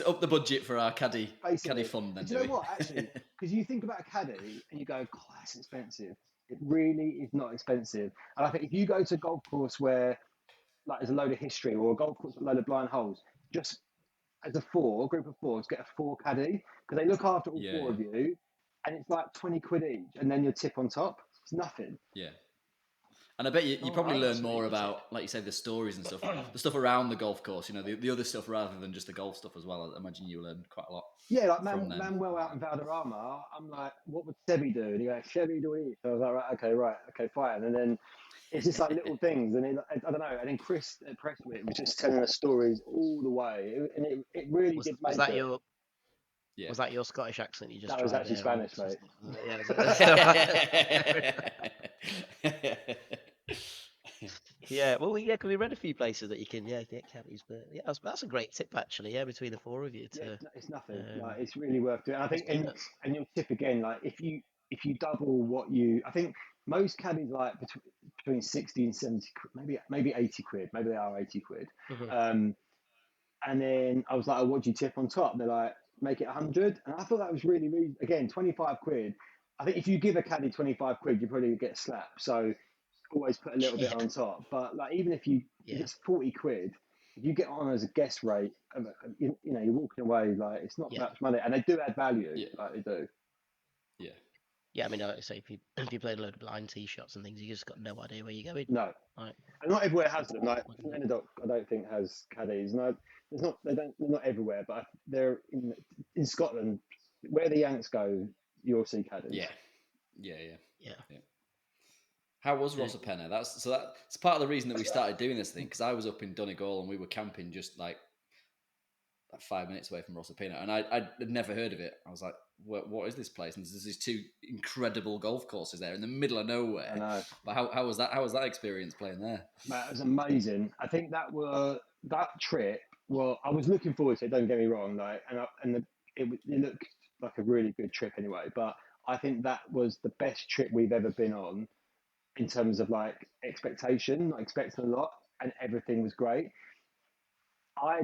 up the budget for our caddy basically. fund then. But you know what, actually? Because you think about a caddy and you go, God, that's expensive. It really is not expensive. And I think if you go to a golf course where like there's a load of history or a golf course with a load of blind holes, just as a group of fours, get a 4 caddy because they look after all Yeah. 4 of you, and it's like 20 quid each, and then your tip on top. It's nothing. Yeah. And I bet you probably Oh, learn that's a really more good tip. about, like you say, the stories and stuff, the stuff around the golf course. You know, the other stuff rather than just the golf stuff as well. I imagine you learn quite a lot Yeah, like from them. Manuel out in Valderrama, I'm like, what would Sebi do? And he goes, Sebi do it. So I was like, right, okay, fine. And then it's just like little things, and I don't know. And then Chris at Presswick was just telling us stories all the way, and it really Was did was make that it. your Yeah. was that your Scottish accent you just That was tried actually there? Or Spanish, mate. yeah, yeah. Well, yeah, because we read a few places that you can get caddies, but yeah, that's a great tip actually. Yeah, between the four of you Yeah, to it's nothing. Like um, it's really worth doing. I think, just do that. and your tip again, like if you double what you, I think most caddies like between 60 and 70, maybe 80 quid, maybe they are 80 quid. Mhm. Um, and then I was like, oh, what do you tip on top? They're like, make it 100. And I thought that was really, again, 25 quid. I think if you give a caddy 25 quid, you probably get slapped. So always put a little bit Yeah, on top. But like even if yeah, it's 40 quid, if you get on as a guest rate, you're walking away like it's not yeah, much money, and they do add value, Yeah. like they do. Yeah. yeah. I mean, like I say, if you if you played a load of blind tee shots and things, you just got no idea where you're going. No, Right? and not everywhere has them. Like What is it? Anecdote, I don't think has caddies. No, there's not. They're not everywhere, but they're in Scotland where the Yanks go. You'll see caddies. Yeah. Yeah. Yeah. Yeah. Yeah. How was Uh, Rosapenna? That's part of the reason that we started doing this thing, because I was up in Donegal and we were camping just like 5 minutes away from Rosapenna, and I'd never heard of it. I was like, what is this place? And there's these two incredible golf courses there in the middle of I nowhere. know. But how was that? How was that experience playing there? It was amazing. I think that trip. Well, I was looking forward to it. Don't get me wrong. Like, it looked like a really good trip anyway. But I think that was the best trip we've ever been on in terms of like expectation. Not expecting a lot, and everything was great. I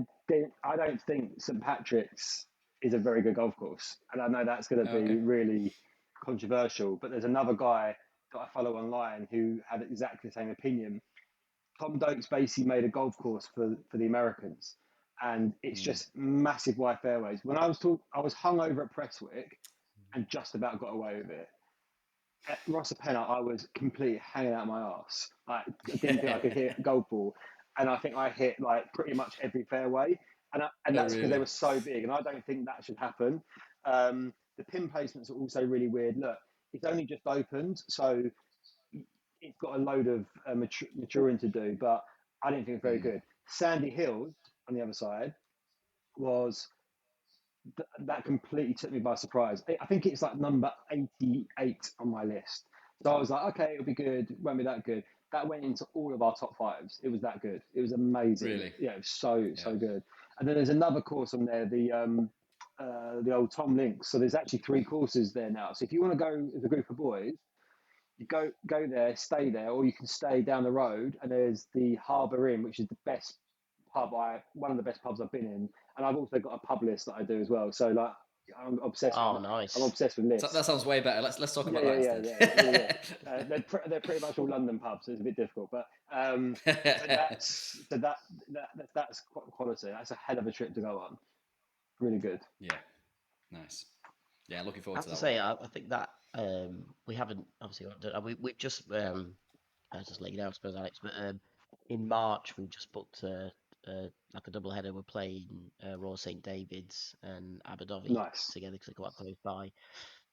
I don't think St Patrick's is a very good golf course, and I know that's going to Oh, be okay. really controversial. But there's another guy that I follow online who had exactly the same opinion. Tom Doakes basically made a golf course for the Americans, and it's Mm. just massive wide fairways. When I was hung over at Prestwick and just about got away with it. At Rosapenna, I was completely hanging out my arse. Like, I didn't think I could hit a golf ball, and I think I hit like pretty much every fairway, and Oh, that's because they really? were so big, and I don't think that should happen. The pin placements are also really weird. Look, it's only just opened, so it's got a load of maturing to do, but I didn't think it was very Mm. good. Sandy Hills on the other side was that completely took me by surprise. I think it's like number 88 on my list. So I was like, okay, it'll be good. It won't be that good. That went into all of our top fives. It was that good. It was amazing. Really? Yeah, it was so Yeah. so good. And then there's another course on there, the old Tom Links. So there's actually three courses there now. So if you want to go as a group of boys, you go there, stay there, or you can stay down the road. And there's the Harbour Inn, which is the best one of the best pubs I've been in, and I've also got a pub list that I do as well. So like, I'm obsessed oh, with I'm nice. obsessed with So lists. that sounds way better. Let's talk Yeah, about yeah, that yeah, instead. they're pretty much all London pubs, so it's a bit difficult. But so that's quality. That's a hell of a trip to go on. Really good. Yeah. Nice. Yeah, looking I forward have to to that one. say, I think that we haven't obviously we've just I was just letting you know, I suppose, Alex, but in March we've just booked like a double header. We're playing Royal St David's and Abu Dhabi Nice. together because they're quite close by.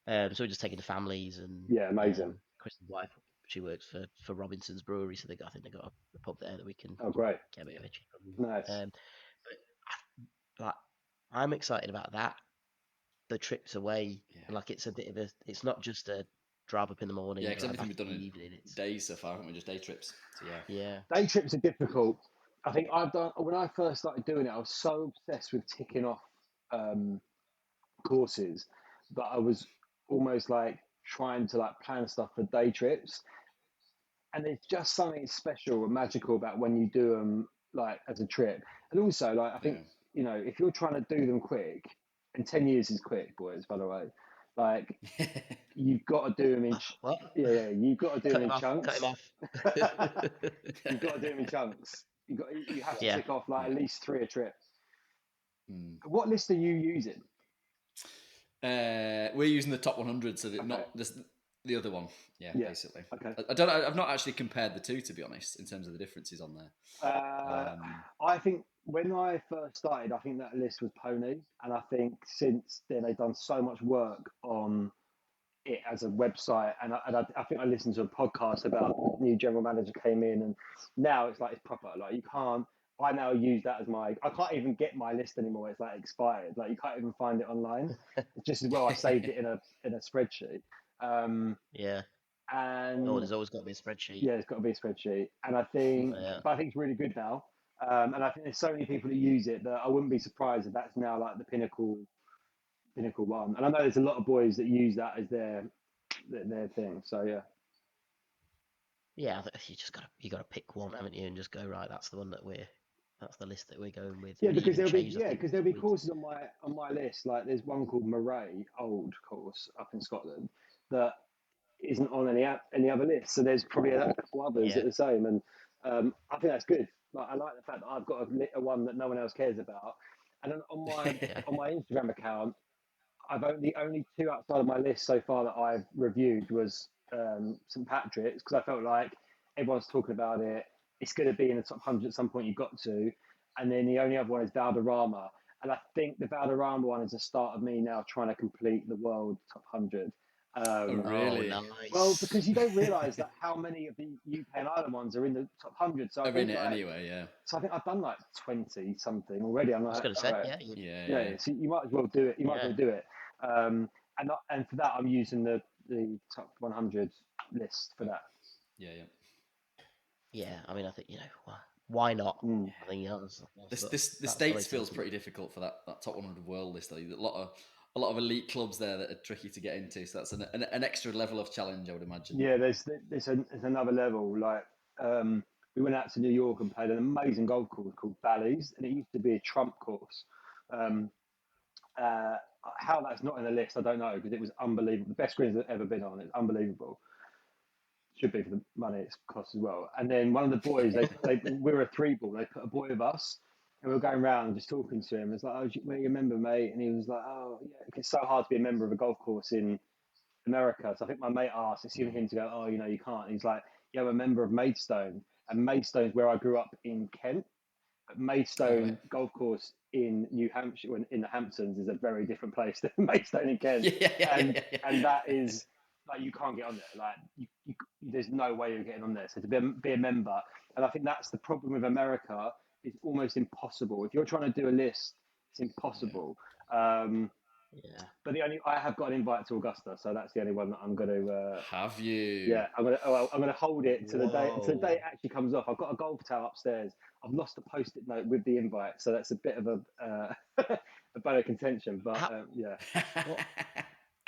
So we're just taking the families and Yeah, amazing. Chris's wife. She works for Robinson's Brewery, so I think they got a pub there that we can Oh, great. get a bit of a cheaper. Nice. But I'm excited about that. The trips away, Yeah. like it's a bit of it's not just a drive up in the morning Yeah, and because drive everything back we've in done the in evening. It's days so far, haven't we? Just day trips. So yeah. yeah, Day trips are difficult. I think I've done when I first started doing it. I was so obsessed with ticking off um, courses that I was almost like trying to like plan stuff for day trips. And there's just something special and magical about when you do them like as a trip. And also, like I think Yeah. if you're trying to do them quick, and 10 years is quick, boys. By the way, like you've got to do them in. what? Yeah, you've got to do them Cut him in off. Cut him chunks. off. You've got to do them in chunks. You have to Yeah. tick off like Yeah. at least three a trip. Mm. What list are you using? We're using the top 100, so that Okay. not this. The other one, yeah, Yeah. basically. Okay. I've not actually compared the two, to be honest, in terms of the differences on there. I think when I first started, I think that list was ponies, and I think since then they've done so much work on it as a website. I think I listened to a podcast about new general manager came in, and now it's like it's proper. Like you can't. I now use that as my. I can't even get my list anymore. It's like expired. Like you can't even find it online. It's just as well I saved it in a spreadsheet. Yeah. Oh, And there's always got to be a spreadsheet. yeah, it's got to be a spreadsheet. And I think, Yeah. but I think it's really good now. And I think there's so many people who use it that I wouldn't be surprised if that's now like the pinnacle one. And I know there's a lot of boys that use that as their thing. So yeah. Yeah, you gotta pick one, haven't you, and just go right. That's the list that we're going with. Yeah, And it because even changed, I think, there'll be weeks. courses on my list. Like there's one called Moray, old course up in Scotland, that isn't on any other list. So there's probably a couple others Yeah. that are the same, and I think that's good. Like I like the fact that I've got a one that no one else cares about. And then Yeah. on my Instagram account, the only two outside of my list so far that I've reviewed was St Patrick's, because I felt like everyone's talking about it. It's going to be in the top 100 at some point. You've got to, and then the only other one is Valderrama, and I think the Valderrama one is the start of me now trying to complete the world top 100. Oh, Oh, really? Well, nice. because you don't realise that how many of the UK and Ireland ones are in the top 100. So I They're in think it like, anyway, yeah. so I think I've done like 20 something already. I'm I was like, gonna all say, right, yeah, Yeah, yeah, yeah, so you might as well do it. You might as yeah, well do it. And for that, I'm using the top 100 list for that. yeah, yeah. yeah. I mean, I think why not? Mm. I think The that's the way States to look feels at it. pretty difficult for that top 100 world list. Though. A lot of elite clubs there that are tricky to get into. So that's an extra level of challenge, I would imagine. Yeah, there's another level. Like we went out to New York and played an amazing golf course called Bally's, and it used to be a trump course. Um, uh, how that's not in the list, I don't know, because it was unbelievable. The best greens I've ever been on. It's unbelievable. Should be for the money it's cost as well. And then one of the boys, we were a three ball. They put a boy with us, and we were going around and just talking to him. It's like, oh, where are you a member, mate? And he was like, oh, yeah, it's so hard to be a member of a golf course in America. So I think my mate asked, assuming him to go, oh, you can't. And he's like, yeah, I'm a member of Maidstone, and Maidstone's where I grew up in Kent. But All right. Maidstone golf course in New Hampshire, in the Hamptons, is a very different place than Maidstone in Kent, and that is like you can't get on there. Like there's no way you're getting on there. So to be a member, and I think that's the problem with America. It's almost impossible. If you're trying to do a list, it's Yeah. impossible. Um, Yeah. but I have got an invite to Augusta, so that's the only one that I'm going to. Have you? Yeah, I'm gonna hold it to the day Whoa. it actually comes off. I've got a golf towel upstairs. I've lost a post-it note with the invite, so that's a bit of a a bone of contention. But How? yeah,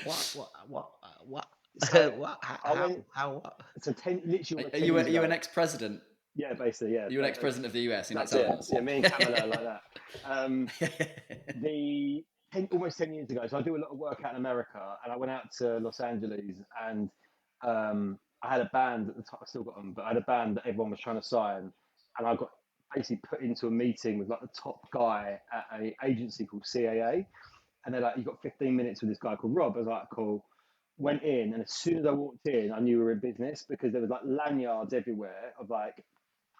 What? What? so What? I went. How? What? So literally almost Are 10 years you an ago. ex-president? Yeah, basically, yeah. Are you an ex-president of the US? You like That's it. telling us? Yeah, me and Camilla like that. The almost 10 years ago. So I do a lot of work out in America, and I went out to Los Angeles, and I had a band at the time. I still got them, but I had a band that everyone was trying to sign, and I got basically put into a meeting with like the top guy at a agency called CAA, and they're like, "You got 15 minutes with this guy called Rob." I was like, "Cool." Went in, and as soon as I walked in, I knew we were in business because there was like lanyards everywhere of like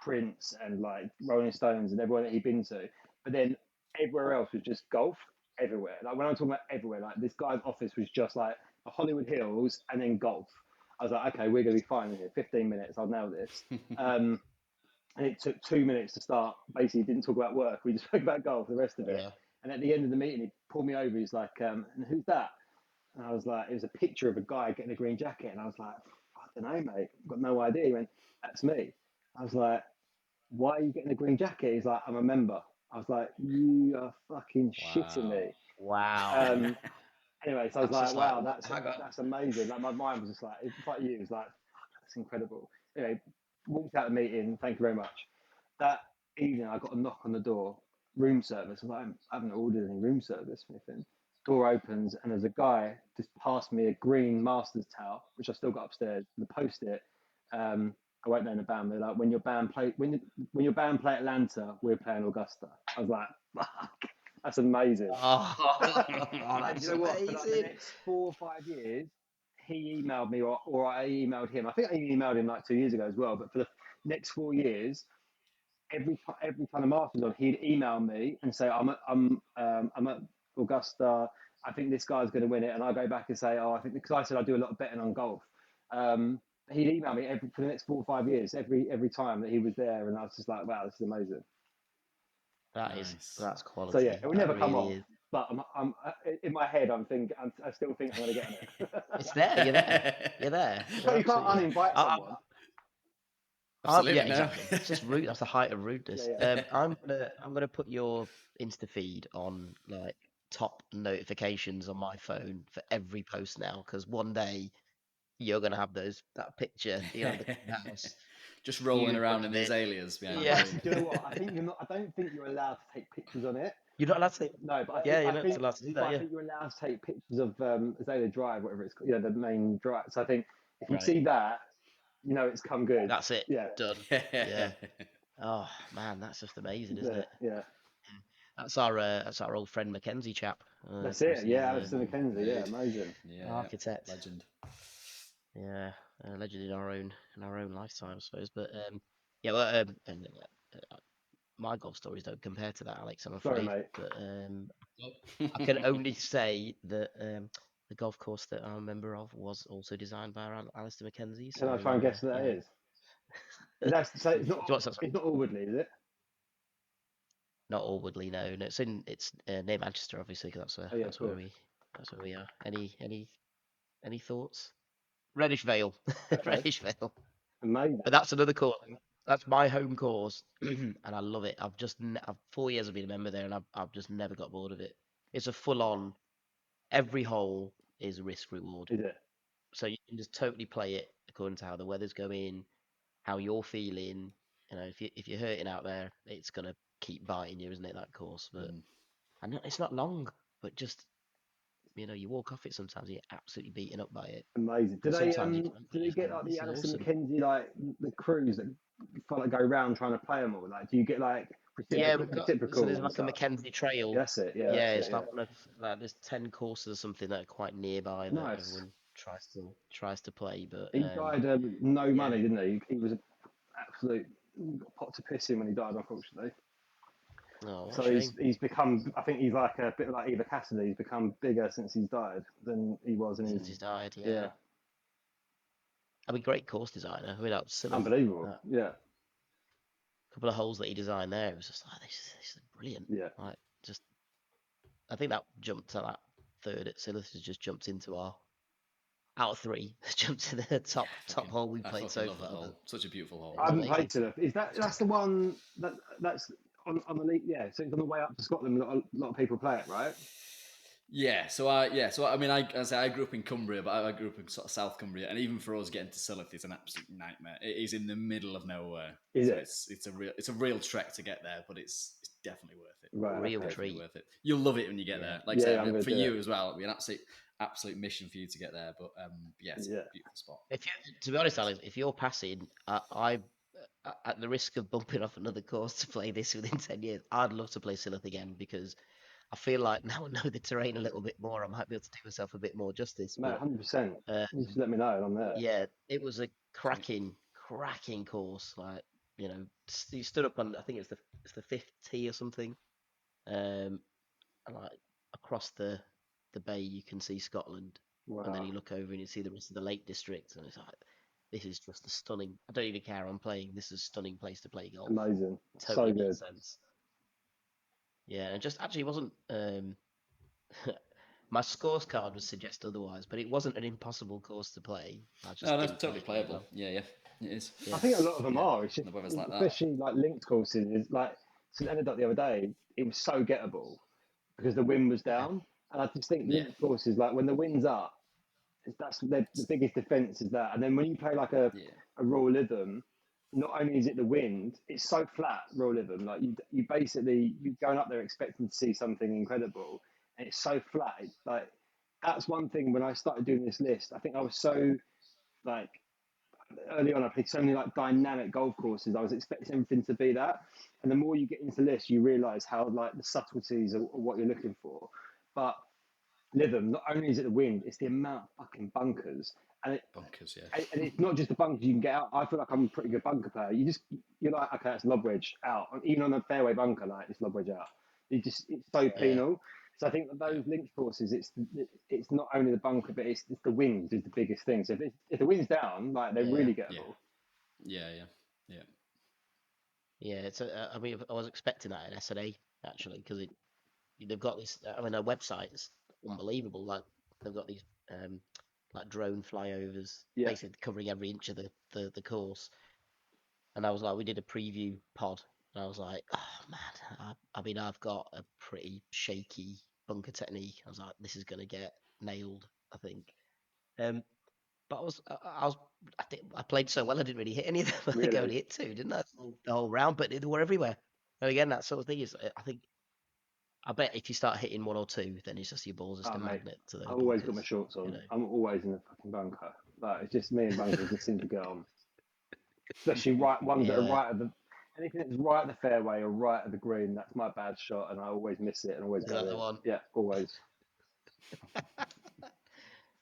Prince and like Rolling Stones and everyone that he'd been to. But then everywhere else was just golf everywhere. Like when I'm talking about everywhere, like this guy's office was just like the Hollywood Hills and then golf. I was like, okay, we're going to be fine here. 15 minutes, I'll nail this. And it took 2 minutes to start. Basically, didn't talk about work. We just spoke about golf, the rest of it. Yeah. And at the end of the meeting, he pulled me over. He's like, and who's that? And I was like, it was a picture of a guy getting a green jacket. And I was like, I don't know, mate. I've got no idea. He went, that's me. I was like, why are you getting a green jacket? He's like, I'm a member. I was like, you are fucking shitting Wow. me. Wow. Anyway, so I was That's like, just like, wow, what? Hang on. that's amazing. Like my mind was just like, it's like you. It was like, fuck, that's incredible. Anyway, walked out of the meeting. Thank you very much. That evening, I got a knock on the door, room service. I was like, I haven't ordered any room service or anything. Door opens, and there's a guy just passed me a green Masters towel, which I still got upstairs. The post-it. I won't name the band. They're like, when your band play Atlanta, we're playing Augusta. I was like, fuck, that's amazing. Oh, And that's you know what? For like the amazing. next 4 or 5 years, he emailed me or I emailed him. I think I emailed him like 2 years ago as well. But for the next 4 years, every time the Masters on, he'd email me and say, I'm at Augusta. I think this guy's going to win it, and I go back and say, oh, I think because I said I do a lot of betting on golf. He'd email me for the next 4 or 5 years, every time that he was there, and I was just like, wow, this is amazing. Nice. That's So quality. yeah, it will That never come really off. is. But I'm in my head, I still think I'm going to get on it. It's there. You're there. You're there. You You're you can't absolutely there. uninvite someone. Yeah, Absolutely, no. exactly. It's just rude. That's the height of rudeness. Yeah. I'm gonna put your Insta feed on like top notifications on my phone for every post now, because one day you're gonna have that picture, the clubhouse, Just rolling you around in running the it. azaleas behind Yeah, the Actually, do you know what? I think you're not. I don't think you're allowed to take pictures on it. you're not allowed to. No, but Yeah, you're not allowed to do that. I Yeah, think you're allowed to take pictures of Azalea Drive, whatever it's called, the main drive. So I think if you right. see that, it's come good. That's it. Yeah, Done. Yeah. Oh man, that's just amazing, isn't yeah, it? yeah. That's our old friend Mackenzie chap. Of That's course, it. he's Yeah, Alistair McKenzie. Yeah, Indeed. amazing. Yeah, architect. legend. Yeah, a legend in our own lifetime, I suppose. But yeah, well, my golf stories don't compare to that, Alex. I'm Sorry, afraid. mate. But I can only say that the golf course that I'm a member of was also designed by Alistair Mackenzie. Can So I try and guess what you that know, is? That's so do you want some? it's not Alwoodley, is it? Not Alwoodley, no. No, it's near Manchester, obviously, because Oh yeah, of that's where course. we are. Any thoughts? Reddish Vale, Okay, Reddish Vale. amazing. But that's another course. That's my home course, and I love it. I've 4 years I've been a member there, and I've just never got bored of it. It's a full on. Every hole is risk reward, Is it so you can just totally play it according to how the weather's going, how you're feeling. If you're hurting out there, it's gonna keep biting you, isn't it? That course, but Mm. I know it's not long, but just you walk off it sometimes, and you're absolutely beaten up by it, amazing? and sometimes you can't. Do You they just get think like the this is Alistair awesome. McKenzie like the crews that kind of go around trying to play them all? Like, do you get like Yeah, we've got so reciprocal there's and like a stuff? Mackenzie Trail. That's it. Yeah, Yeah, that's it. it's Yeah. like one of like there's 10 courses or something that are quite nearby that Nice. everyone tries to play. But He died no yeah. money, didn't he? He was an absolute got pot to piss in when he died, unfortunately. Oh, what a So shame. he's become. I think he's like a bit like Eva Cassidy. He's become bigger since he's died than he was in Since his. he's died, yeah. Yeah, I mean, great course designer. I mean, that Silloth, unbelievable. that Yeah, couple of holes that he designed there, it was just like this is brilliant. yeah. Like, just I think that jump to that third at Silloth has just jumped into our out of three, has jumped to the top hole we I played fucking so love that far. hole. Such a beautiful hole. I It's haven't amazing. played to the. Is that's the one that's on the league? Yeah, so it's on the way up to Scotland. A lot of people play it, right? So I mean, I grew up in Cumbria, but I grew up in sort of South Cumbria, and even for us getting to Silloth is an absolute nightmare. It is in the middle of nowhere, Is so it? it's a real trek to get there, but it's definitely worth it. Right. Real Okay. Definitely treat. worth it. You'll love it when you get Yeah. there. Like I Yeah, said, I'm gonna for do you it. as well, it'll be an absolute mission for you to get there. But yeah, it's Yeah. a beautiful spot. To be honest, Alex, if you're passing, at the risk of bumping off another course to play this within 10 years, I'd love to play Silloth again because I feel like now I know the terrain a little bit more. I might be able to do myself a bit more justice. Mate, But 100%. um, You just let me know, and I'm there. yeah, it was a Sweet. cracking course. Like you stood up on, I think it's the fifth tee or something, and like across the bay you can see Scotland, and then Wow. you look over and you see the rest of the Lake District, and it's like this is just a stunning. I don't even care I'm playing. This is a stunning place to play golf. Amazing. So Totally good. makes sense. Yeah, and just actually wasn't. My scores card would suggest otherwise, but it wasn't an impossible course to play. I just No, that's didn't play totally it very playable. well. Yeah, it is. I Yeah, think a lot of them Yeah, are. It's just, the weather's like that. especially like linked courses, is like St Anecdote the other day. It was so gettable because the wind was yeah, down, and I just think Yeah, linked courses like when the wind's up, that's the biggest defense is that. And then when you play like a yeah, Royal Lytham, not only is it the wind, it's so flat Royal Lytham. Like you basically you going up there expecting to see something incredible, and it's so flat. Like that's one thing when I started doing this list. I think I was so like early on. I played so many like dynamic golf courses. I was expecting everything to be that, and the more you get into lists, you realise how like the subtleties of what you're looking for. But Lytham, not only is it the wind, it's the amount of fucking bunkers, and Bunkers, yeah. and it's not just the bunkers you can get out. I feel like I'm a pretty good bunker player. You're like, okay, that's lob wedge out. Even on a fairway bunker, like it's lob wedge out. It's so Yeah, penal. So I think that Yeah. those links courses, it's not only the bunker, but it's the wind is the biggest thing. So if the wind's down, like they're yeah, really Yeah. gettable. Yeah, yeah, yeah. yeah. It's I mean, I was expecting that in SNA actually because they've got this. I mean, their website is unbelievable. Like they've got these like drone flyovers, Yeah, basically covering every inch of the course. And I was like, we did a preview pod, and I was like, oh man, I mean, I've got a pretty shaky bunker technique. I was like, this is gonna get nailed, I think. Um, but I think I played so well, I didn't really hit any of them. I think I really. only hit two, didn't I? The whole round, but they were everywhere. And again, that sort of thing is, I think, I bet if you start hitting one or two, then it's just your balls just Oh a mate, magnet to those I've always got my bunkers. shorts You on. know. I'm always in the fucking bunker. Like it's just me and bunkers just seem to get on. Especially right ones that are Yeah, right at the anything that's right at the fairway or right at the green. That's my bad shot, and I always miss it and always is go that the in. one? Yeah, always.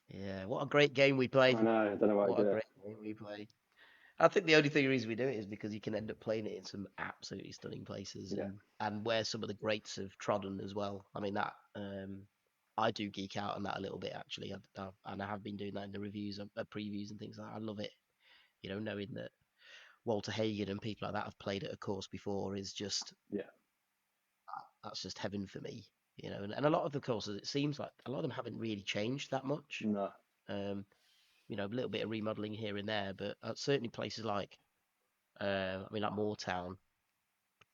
Yeah, what a great game we I play. know. I don't know why I What a do it. great game we play. I think the only thing reason we do it is because you can end up playing it in some absolutely stunning places Yeah, and where some of the greats have trodden as well. I mean that I do geek out on that a little bit actually, and I have been doing that in the reviews, previews and things like that. I love it, knowing that Walter Hagen and people like that have played at a course before is just yeah, that's just heaven for me, and a lot of the courses it seems like a lot of them haven't really changed that much. no, Um, a little bit of remodeling here and there, but certainly places like I mean like Moortown,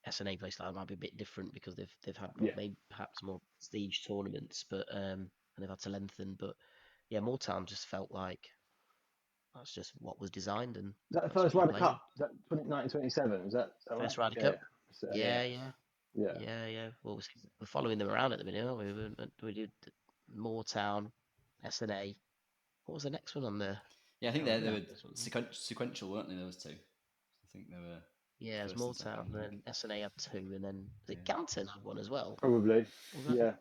SNA place like that might be a bit different because they've had yeah. maybe perhaps more prestige tournaments, but and they've had to lengthen. But yeah, Moortown just felt like that's just what was designed, and Is that the that's first what you Ryder play in. Cup? Is that 1927? Is that right? First Ryder Yeah, Cup. so, Yeah, yeah, yeah. yeah. Well, we're following them around at the minute, aren't we? We did Moortown, SNA. What was the next one on there? Yeah, I I think can't remember they now. were sequential, weren't they? Those two. I think they were Yeah, it was first and second. Moortown, I and think. then SNA had two, and then was it Yeah, Ganton had one as well? Probably. Was that Yeah.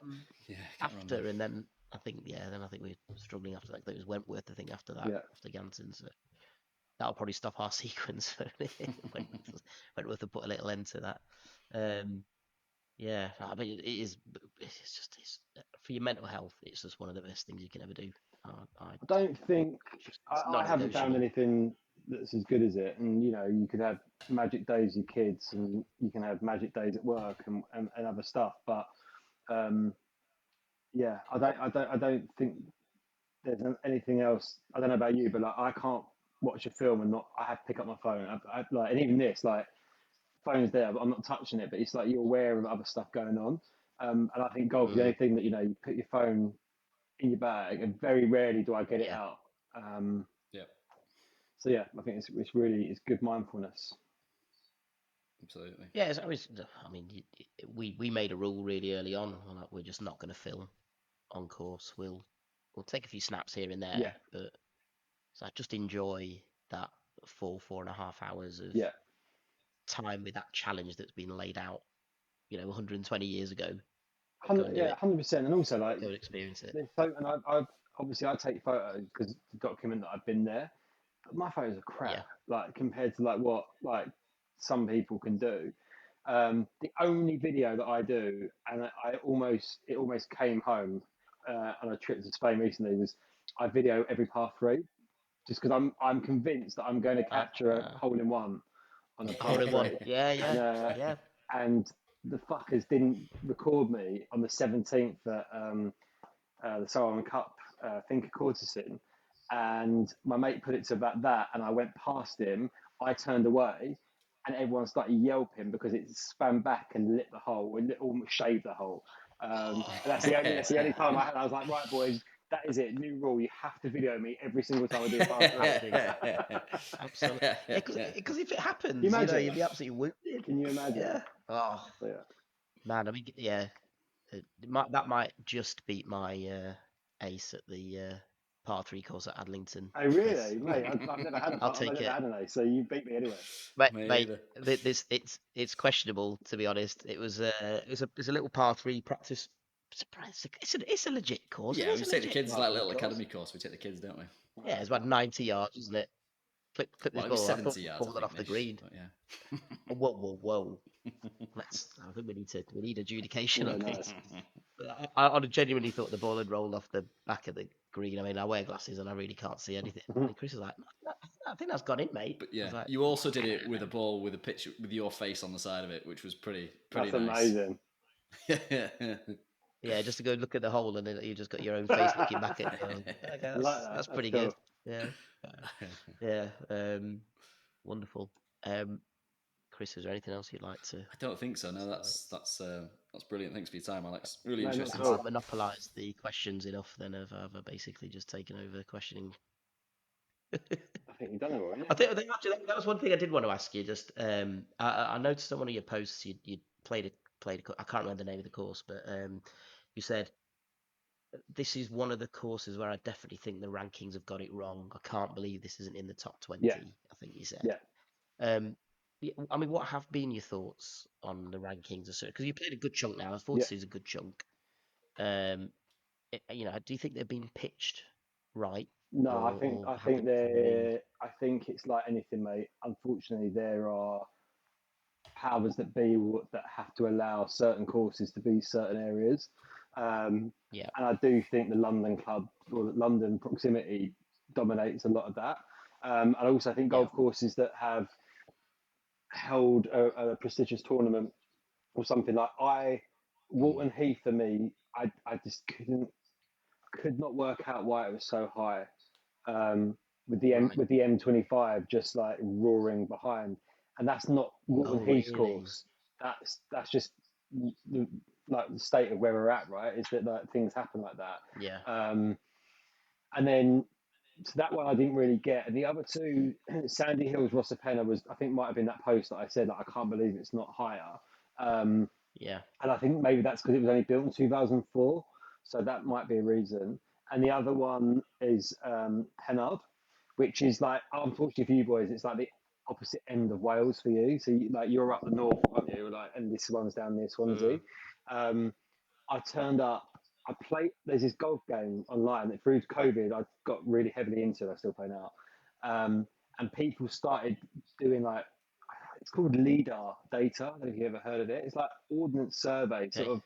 yeah. I can't remember. after? And then I think we were struggling after that. It was Wentworth, I think, after that, Yeah. after Ganton. So that'll probably stop our sequence for Wentworth will put a little end to that. Um, yeah, I mean, it is. It's for your mental health. It's just one of the best things you can ever do. I don't think It's I haven't found non-negotiable. anything that's as good as it. And you could have magic days with your kids, and you can have magic days at work and other stuff. But um, yeah, I don't think there's anything else. I don't know about you, but like I can't watch a film and not. I have to pick up my phone. Like, and even this, like phone's there, but I'm not touching it. But it's like you're aware of other stuff going on. And I think golf is the only Mm, thing that you put your phone in your bag, and very rarely do I get it yeah, out. Um, Yeah, so yeah, I think it's good mindfulness. absolutely. yeah. It's always. I mean, we made a rule really early on. Like, we're just not going to film on course. We'll take a few snaps here and Yeah, there, but so I just enjoy that 4.5 hours of yeah, time with that challenge that's been laid out, 120 years ago. Go and do yeah, it. 100%. And also like Go and experience it. there's so, and I've obviously I take photos because to document that I've been there. But my photos are Yeah, crap, like compared to like what like some people can do. The only video that I do, and it almost came home on a trip to Spain recently, was I video every par three, just because I'm convinced that I'm going to capture a uh, hole in one on a a par hole in one. three, Yeah, and yeah, yeah. and the fuckers didn't record me on the 17th at the Solomon Cup Finca Courtesin, and my mate put it to about that, and I went past him. I turned away, and everyone started yelping because it spun back and lit the hole, and almost shaved the hole. And that's the only time I was like, right, boys, that is it. New rule: you have to video me every single time I do a par three. Have to. Absolutely. Yeah, because if it Can you happens, imagine? you'd be absolutely wounded. Can you imagine? Yeah. Oh So yeah. man, I mean, yeah, that might just beat my ace at the par three course at Adlington. Oh really, mate? I've never had a I'll part. I've take never it. had an ace, so you beat me anyway. Me Mate, either. this it's questionable to be honest. It was a little par three practice surprised. It's a legit course. Yeah, It is we a take the legit kids like driving little course. academy course. We take the kids, don't we? Yeah, it's about 90 yards, isn't it? Clip Well, this it was ball. I thought 70 it yards, I falling think, off the Mish. green. But yeah. Oh, whoa. I think we need adjudication Yeah, on no. this. I genuinely thought the ball had rolled off the back of the green. I mean, I wear glasses and I really can't see anything. And Chris was like, "No, I think that's gone in, mate." But I yeah, was like, you also did it with a ball with a picture with your face on the side of it, which was pretty That's nice. amazing. yeah, just to go look at the hole and then you just got your own face looking back at you. Okay, I like that. that's That's pretty cool. good. Yeah, yeah, wonderful. Chris, is there anything else you'd like to? I don't think so. No, that's brilliant. Thanks for your time, Alex. Really No, not interesting at all. I've stuff. monopolised the questions enough. Then I've basically just taken over questioning. I think you've done it all, right? I think actually that was one thing I did want to ask you. Just I noticed on one of your posts you played I can't remember the name of the course, but you said this is one of the courses where I definitely think the rankings have got it wrong. I can't believe this isn't in the top 20. Yeah. I think you said. Yeah. I mean, what have been your thoughts on the rankings? Because you played a good chunk now. 42 Yeah. is a good chunk. Do you think they've been pitched right, No, or I have think there been any? I think it's like anything, mate. Unfortunately, there are powers that be that have to allow certain courses to be certain areas. Yeah, And I do think the London club or the London proximity dominates a lot of that. And also, I think yeah, golf courses that have held a prestigious tournament or something like Walton Heath for me, I just could not work out why it was so high. With right. the M25 just like roaring behind, and that's not Walton Oh, Heath's really? course. That's just the, like the state of where we're at, right? Is that like things happen like that. Yeah. And then so that one I didn't really get, and the other two, Sandy Hills, Rossapena was I think might have been that post that I said like I can't believe it's not higher. Um, Yeah. and I think maybe that's because it was only built in 2004, so that might be a reason. And the other one is Pennard, which is like unfortunately for you boys, it's like the opposite end of Wales for you. So you're up the north, aren't you? Like, and this one's down near Swansea. Mm. Um, I turned up. I played. There's this golf game online that through COVID I got really heavily into. I still play now, and people started doing like it's called LIDAR data. I don't know if you ever heard of it. It's like ordnance survey, sort Okay. of.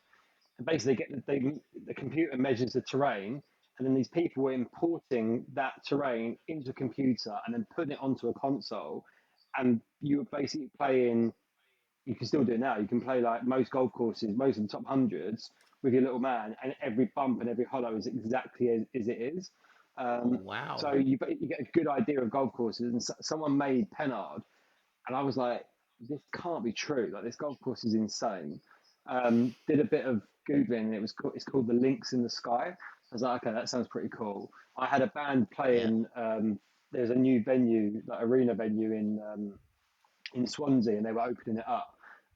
Basically, the computer measures the terrain, and then these people were importing that terrain into a computer and then putting it onto a console, and you were basically playing. You can still do it now. You can play like most golf courses, most of the top hundreds, with your little man, and every bump and every hollow is exactly as it is. Oh, Um, wow. so you get a good idea of golf courses. And someone made Pennard, and I was like, this can't be true. Like this golf course is insane. Did a bit of googling, and it's called the Links in the Sky. I was like, okay, that sounds pretty cool. I had a band Yeah. playing. There's a new venue, like arena venue in Swansea, and they were opening it up.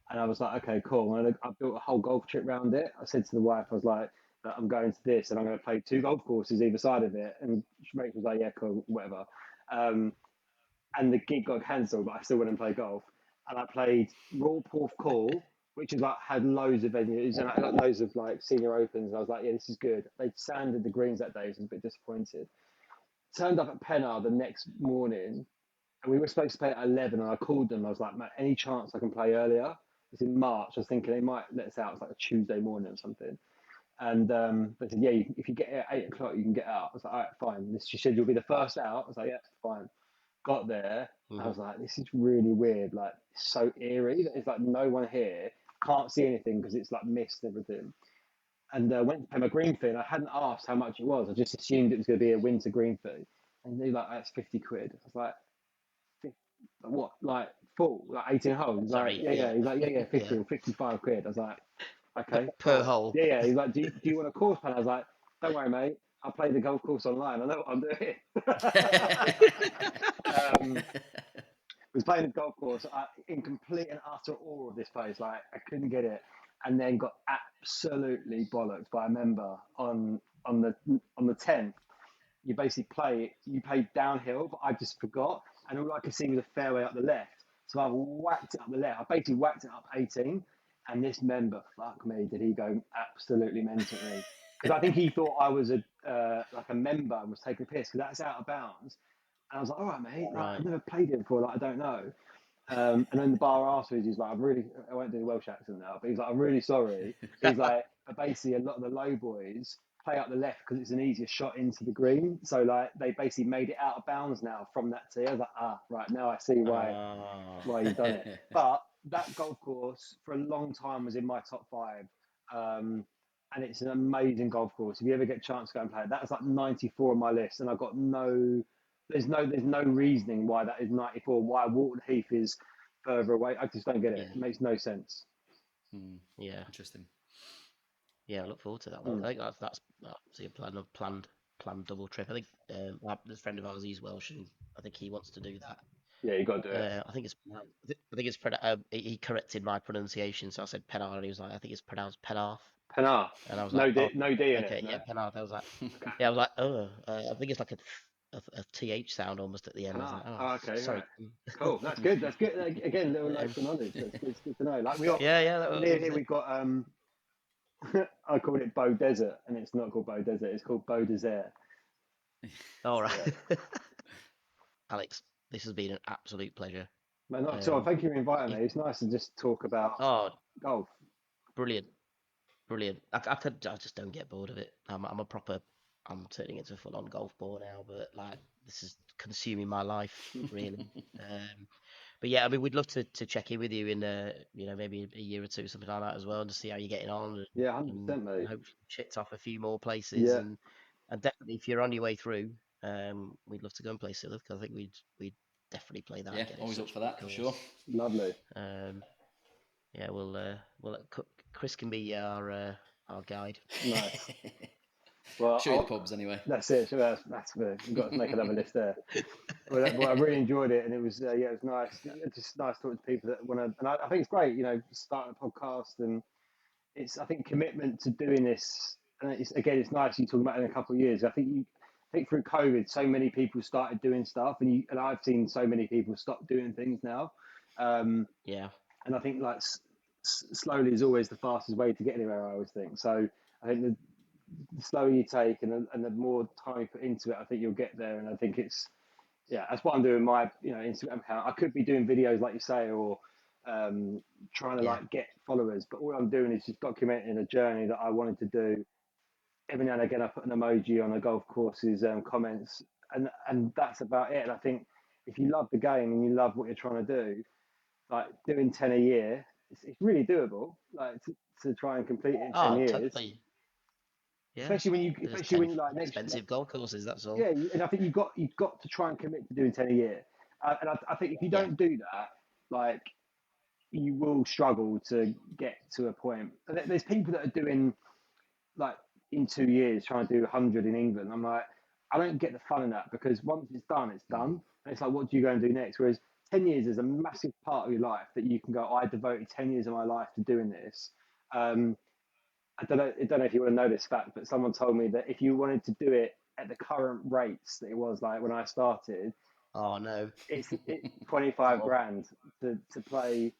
And I was like, okay, cool. And I built a whole golf trip around it. I said to the wife, I was like, I'm going to this, and I'm going to play two golf courses either side of it. And Rachel was like, yeah, cool, whatever. Um, and the gig got cancelled, but I still went and played golf. And I played Royal Porth Call, which is like had loads of venues and like loads of like senior opens. And I was like, yeah, this is good. They sanded the greens that day, so I was a bit disappointed. Turned up at Penard the next morning, and we were supposed to play at 11. And I called them. I was like, Matt, any chance I can play earlier? It's in March. I was thinking they might let us out. It's like a Tuesday morning or something. And they said, yeah, if you get here at 8 o'clock, you can get out. I was like, all right, fine. She said, you'll be the first out. I was like, yeah, fine. Got there, I Hmm. was like, this is really weird. Like, it's so eerie. It's like no one here, can't see anything because it's like mist and everything. And went to pay my green fee, and I hadn't asked how much it was. I just assumed it was going to be a winter green fee. And they're like, that's 50 quid. I was like, what? Like, full? Like 18 holes? He's like, Sorry. yeah, Yeah. yeah. He's like, yeah, yeah, Yeah. 50 or 55 quid. I was like, okay, Per cool. hole. Yeah, yeah. He's like, do you want a course plan? I was like, don't worry, mate. I'll play the golf course online. I know what I'm doing. Was playing the golf course in complete and utter awe of this place. Like I couldn't get it, and then got absolutely bollocked by a member on the 10th. You basically play downhill, but I just forgot, and all I could see was a fairway up the left. So I whacked it up the left. I basically whacked it up 18. And this member, fuck me, did he go absolutely mental at me? Because I think he thought I was like a member and was taking a piss, because that's out of bounds. And I was like, all right, mate, like, Right. I've never played it before, like I don't know. And then the bar afterwards, he's like, I won't do the Welsh accent now, but he's like, I'm really sorry. He's like, but basically, a lot of the low boys play up the left because it's an easier shot into the green. So, like, they basically made it out of bounds now from that tee. I was like, right, now I see why you've done it. But that golf course for a long time was in my top 5. And it's an amazing golf course. If you ever get a chance to go and play it, that's like 94 on my list. And I've got there's no reasoning why that is 94. Why Walton Heath is further away. I just don't get it. Yeah. It makes no sense. Yeah. Interesting. Yeah, I look forward to that. I think that's a planned double trip. I think this friend of ours, he's Welsh, and I think he wants to do that. Yeah, you got to do it. I think it's he corrected my pronunciation, so I said Penarth, and he was like, I think it's pronounced Penarth, Penarth. and I was No like, D, oh, no D in okay, it. No? yeah, Penarth. I was like, Okay. yeah, I was like, oh, I think it's like a th sound almost at the end. I was Penarth. like, Oh, okay, sorry. right. Cool. That's good. That's good. Again, little extra knowledge. That's good. It's good to know. Like we got Yeah, that near was here, it. we've got I called it Bow Desert, and it's not called Bow Desert. It's called Bow Desert. All right, Alex, this has been an absolute pleasure. Man, not at all. Thank you for inviting If, me. It's nice to just talk about oh, golf. brilliant. Brilliant. I just don't get bored of it. I'm turning into a full-on golf ball now, but like this is consuming my life really. But yeah, I mean, we'd love to check in with you in maybe a year or two, something like that as well, and to see how you're getting on, Yeah, and 100%, mate. hopefully chipped off a few more places, Yeah, and definitely if you're on your way through, we'd love to go and play Silith because I think we'd definitely play that Yeah, again. It's always up such a for good that for course. sure. lovely. Yeah, Chris can be our guide. Nice. Well, Show you the pubs anyway. That's it. So that's we've got to make another list there. Well, I really enjoyed it, and it was it was nice. It's just nice talking to people that want to. And I think it's great, starting a podcast, and it's I think commitment to doing this. And it's nice you talking about it in a couple of years. I think through COVID, so many people started doing stuff, and I've seen so many people stop doing things now. Yeah. And I think like slowly is always the fastest way to get anywhere. I always think so. I think the slower you take and the more time you put into it, I think you'll get there. And I think that's what I'm doing. My Instagram account. I could be doing videos like you say, or trying to like get followers, but all I'm doing is just documenting a journey that I wanted to do. Every now and again, I put an emoji on the golf course's comments, and that's about it. And I think if you love the game and you love what you're trying to do, like doing 10 a year, it's really doable. Like to try and complete it in 10 Oh, years. totally. Yeah. Especially when There's you like next. expensive golf courses. That's all. Yeah, and I think you've got to try and commit to doing 10 a year. And I think if you Yeah. don't do that, like you will struggle to get to a point. There's people that are doing like in 2 years trying to do 100 in England. I'm like, I don't get the fun in that, because once it's done, it's done. And it's like, what do you go and do next? Whereas 10 years is a massive part of your life that you can go, I devoted 10 years of my life to doing this. I don't know if you want to know this fact, but someone told me that if you wanted to do it at the current rates that it was like when I started, Oh no. it's 25 grand to play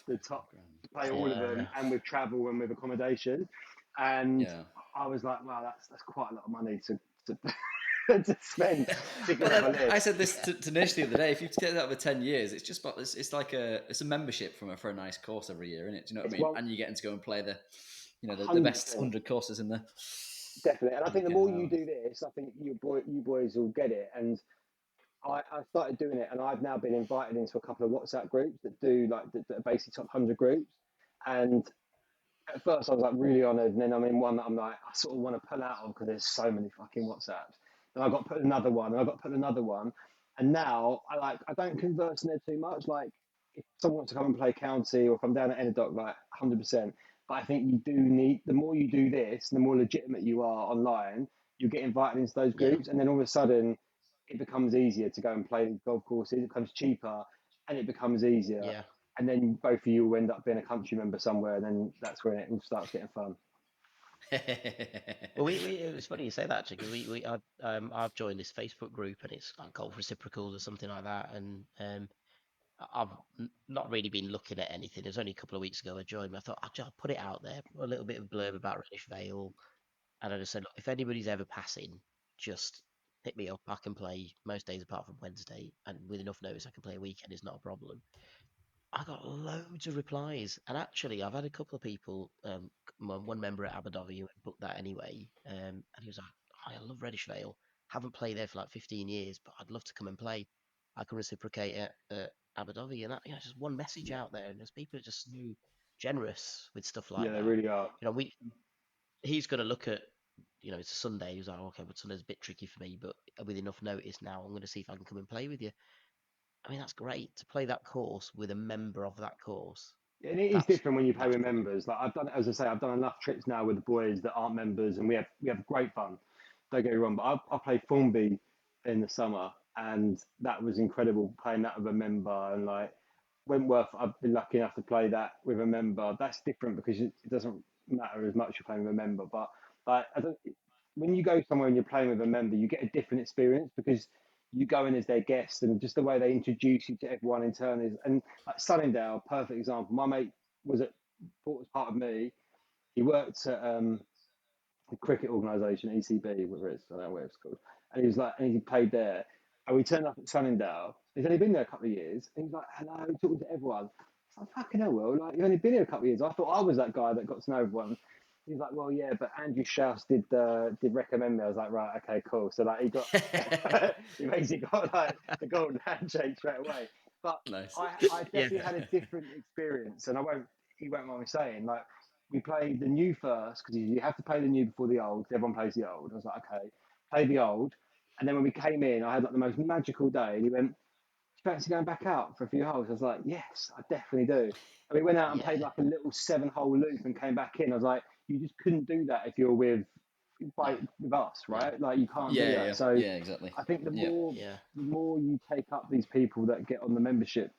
the top, to play all of them, and with travel and with accommodation. And I was like, wow, that's quite a lot of money to to spend. I said this to Nish the other day. If you get that over 10 years, it's just it's like it's a membership for a nice course every year, isn't it? Do you know what I mean? And you're getting to go and play the best 100 courses in there. Definitely. And I think the more you do this, I think you boys will get it. And I started doing it, and I've now been invited into a couple of WhatsApp groups that do that are basically top 100 groups. And at first I was like really honoured, and then I'm in one that I'm like, I sort of want to pull out of because there's so many fucking WhatsApps. And I got put another one, and I got put another one. And now I don't converse in there too much. Like if someone wants to come and play county, or if I'm down at Enodoc, like 100%. But I think you do need, the more you do this, the more legitimate you are online, you get invited into those groups, and then all of a sudden it becomes easier to go and play these golf courses. It becomes cheaper, and it becomes easier. Yeah. And then both of you will end up being a country member somewhere, and then that's when it all starts getting fun. Well, it's funny you say that, actually, because I've joined this Facebook group, and it's like golf reciprocals or something like that, and I've not really been looking at anything. It was only a couple of weeks ago I joined. I thought I'll just put it out there, a little bit of blurb about Reddish Vale, and I just said, look, if anybody's ever passing, just hit me up. I can play most days apart from Wednesday, and with enough notice, I can play a weekend. Is not a problem. I got loads of replies, and actually, I've had a couple of people. One member at Abu Dhabi who had booked that anyway, and he was like, "Hi, I love Reddish Vale. Haven't played there for like 15 years, but I'd love to come and play. I can reciprocate at Abu Dhabi." And that, just one message out there, and there's people are just so generous with stuff Yeah, like they that. really are. He's going to look at, it's a Sunday. He's like, okay, but Sunday's a bit tricky for me, but with enough notice now, I'm going to see if I can come and play with you. I mean, that's great to play that course with a member of that course. And it is That's different when you play with brilliant. members. Like I've done, as I say, I've done enough trips now with the boys that aren't members, and we have great fun. Don't get me wrong, but I played Formby in the summer, and that was incredible playing that with a member. And like Wentworth, I've been lucky enough to play that with a member. That's different because it doesn't matter as much you're playing with a member. But like when you go somewhere and you're playing with a member, you get a different experience because you go in as their guest, and just the way they introduce you to everyone in turn is. And like Sunningdale, perfect example. My mate was part of me. He worked at the cricket organisation, ECB, whatever it is, I don't know what it's called. And he was like, and he played there. And we turned up at Sunningdale. He's only been there a couple of years. And he's like, hello, talking to everyone. It's like, fucking hell, Will. Like, you've only been here a couple of years. I thought I was that guy that got to know everyone. He's like, well, yeah, but Andrew Schaus did recommend me. I was like, right, okay, cool. So like, he basically got like the golden handshake straight away. But Nice. I definitely had a different experience, and he won't mind me saying, like, we played the new first because you have to play the new before the old. Everyone plays the old. I was like, okay, play the old. And then when we came in, I had like the most magical day. And he went, "Do you fancy going back out for a few holes?" I was like, "Yes, I definitely do." And we went out and played like a little 7-hole loop and came back in. I was like, "You just couldn't do that if you're with us, right? Like you can't do that." So yeah, exactly. I think the Yeah. more you take up these people that get on the membership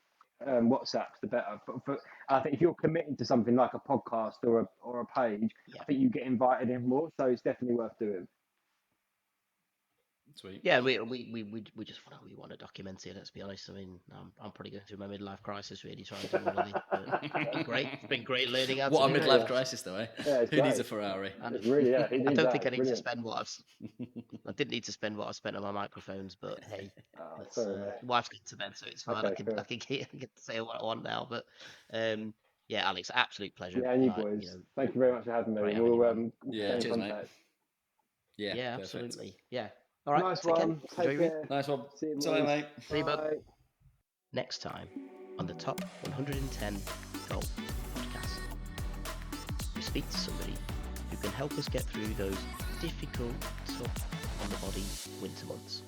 WhatsApps, the better. I think if you're committing to something like a podcast or a page, I think you get invited in more. So it's definitely worth doing. Sweet. Yeah, we just want to document it. Let's be honest. I mean, I'm probably going through my midlife crisis, really trying to do all of this. But it's been great. It's been great learning how What to a do midlife it. crisis, though, eh? Yeah, Who needs a Ferrari? It's really, I needs don't that. think I need to Brilliant. spend I didn't need to spend what I spent on my microphones, but hey, sorry, mate. wife's got to bed, so it's fine. Okay, I can get to say what I want now. But yeah, Alex, absolute pleasure. Yeah, and you boys. Thank you very much for having me. great We'll having Yeah, stay in cheers, mate. contact. Yeah, Yeah, absolutely. Yeah. All right. Nice take one. Care. Take care. Nice one. See you, Sorry, boys. mate. See you, bud. Bye. Next time on the Top 110 Golf Podcast, we speak to somebody who can help us get through those difficult, tough, on the body winter months.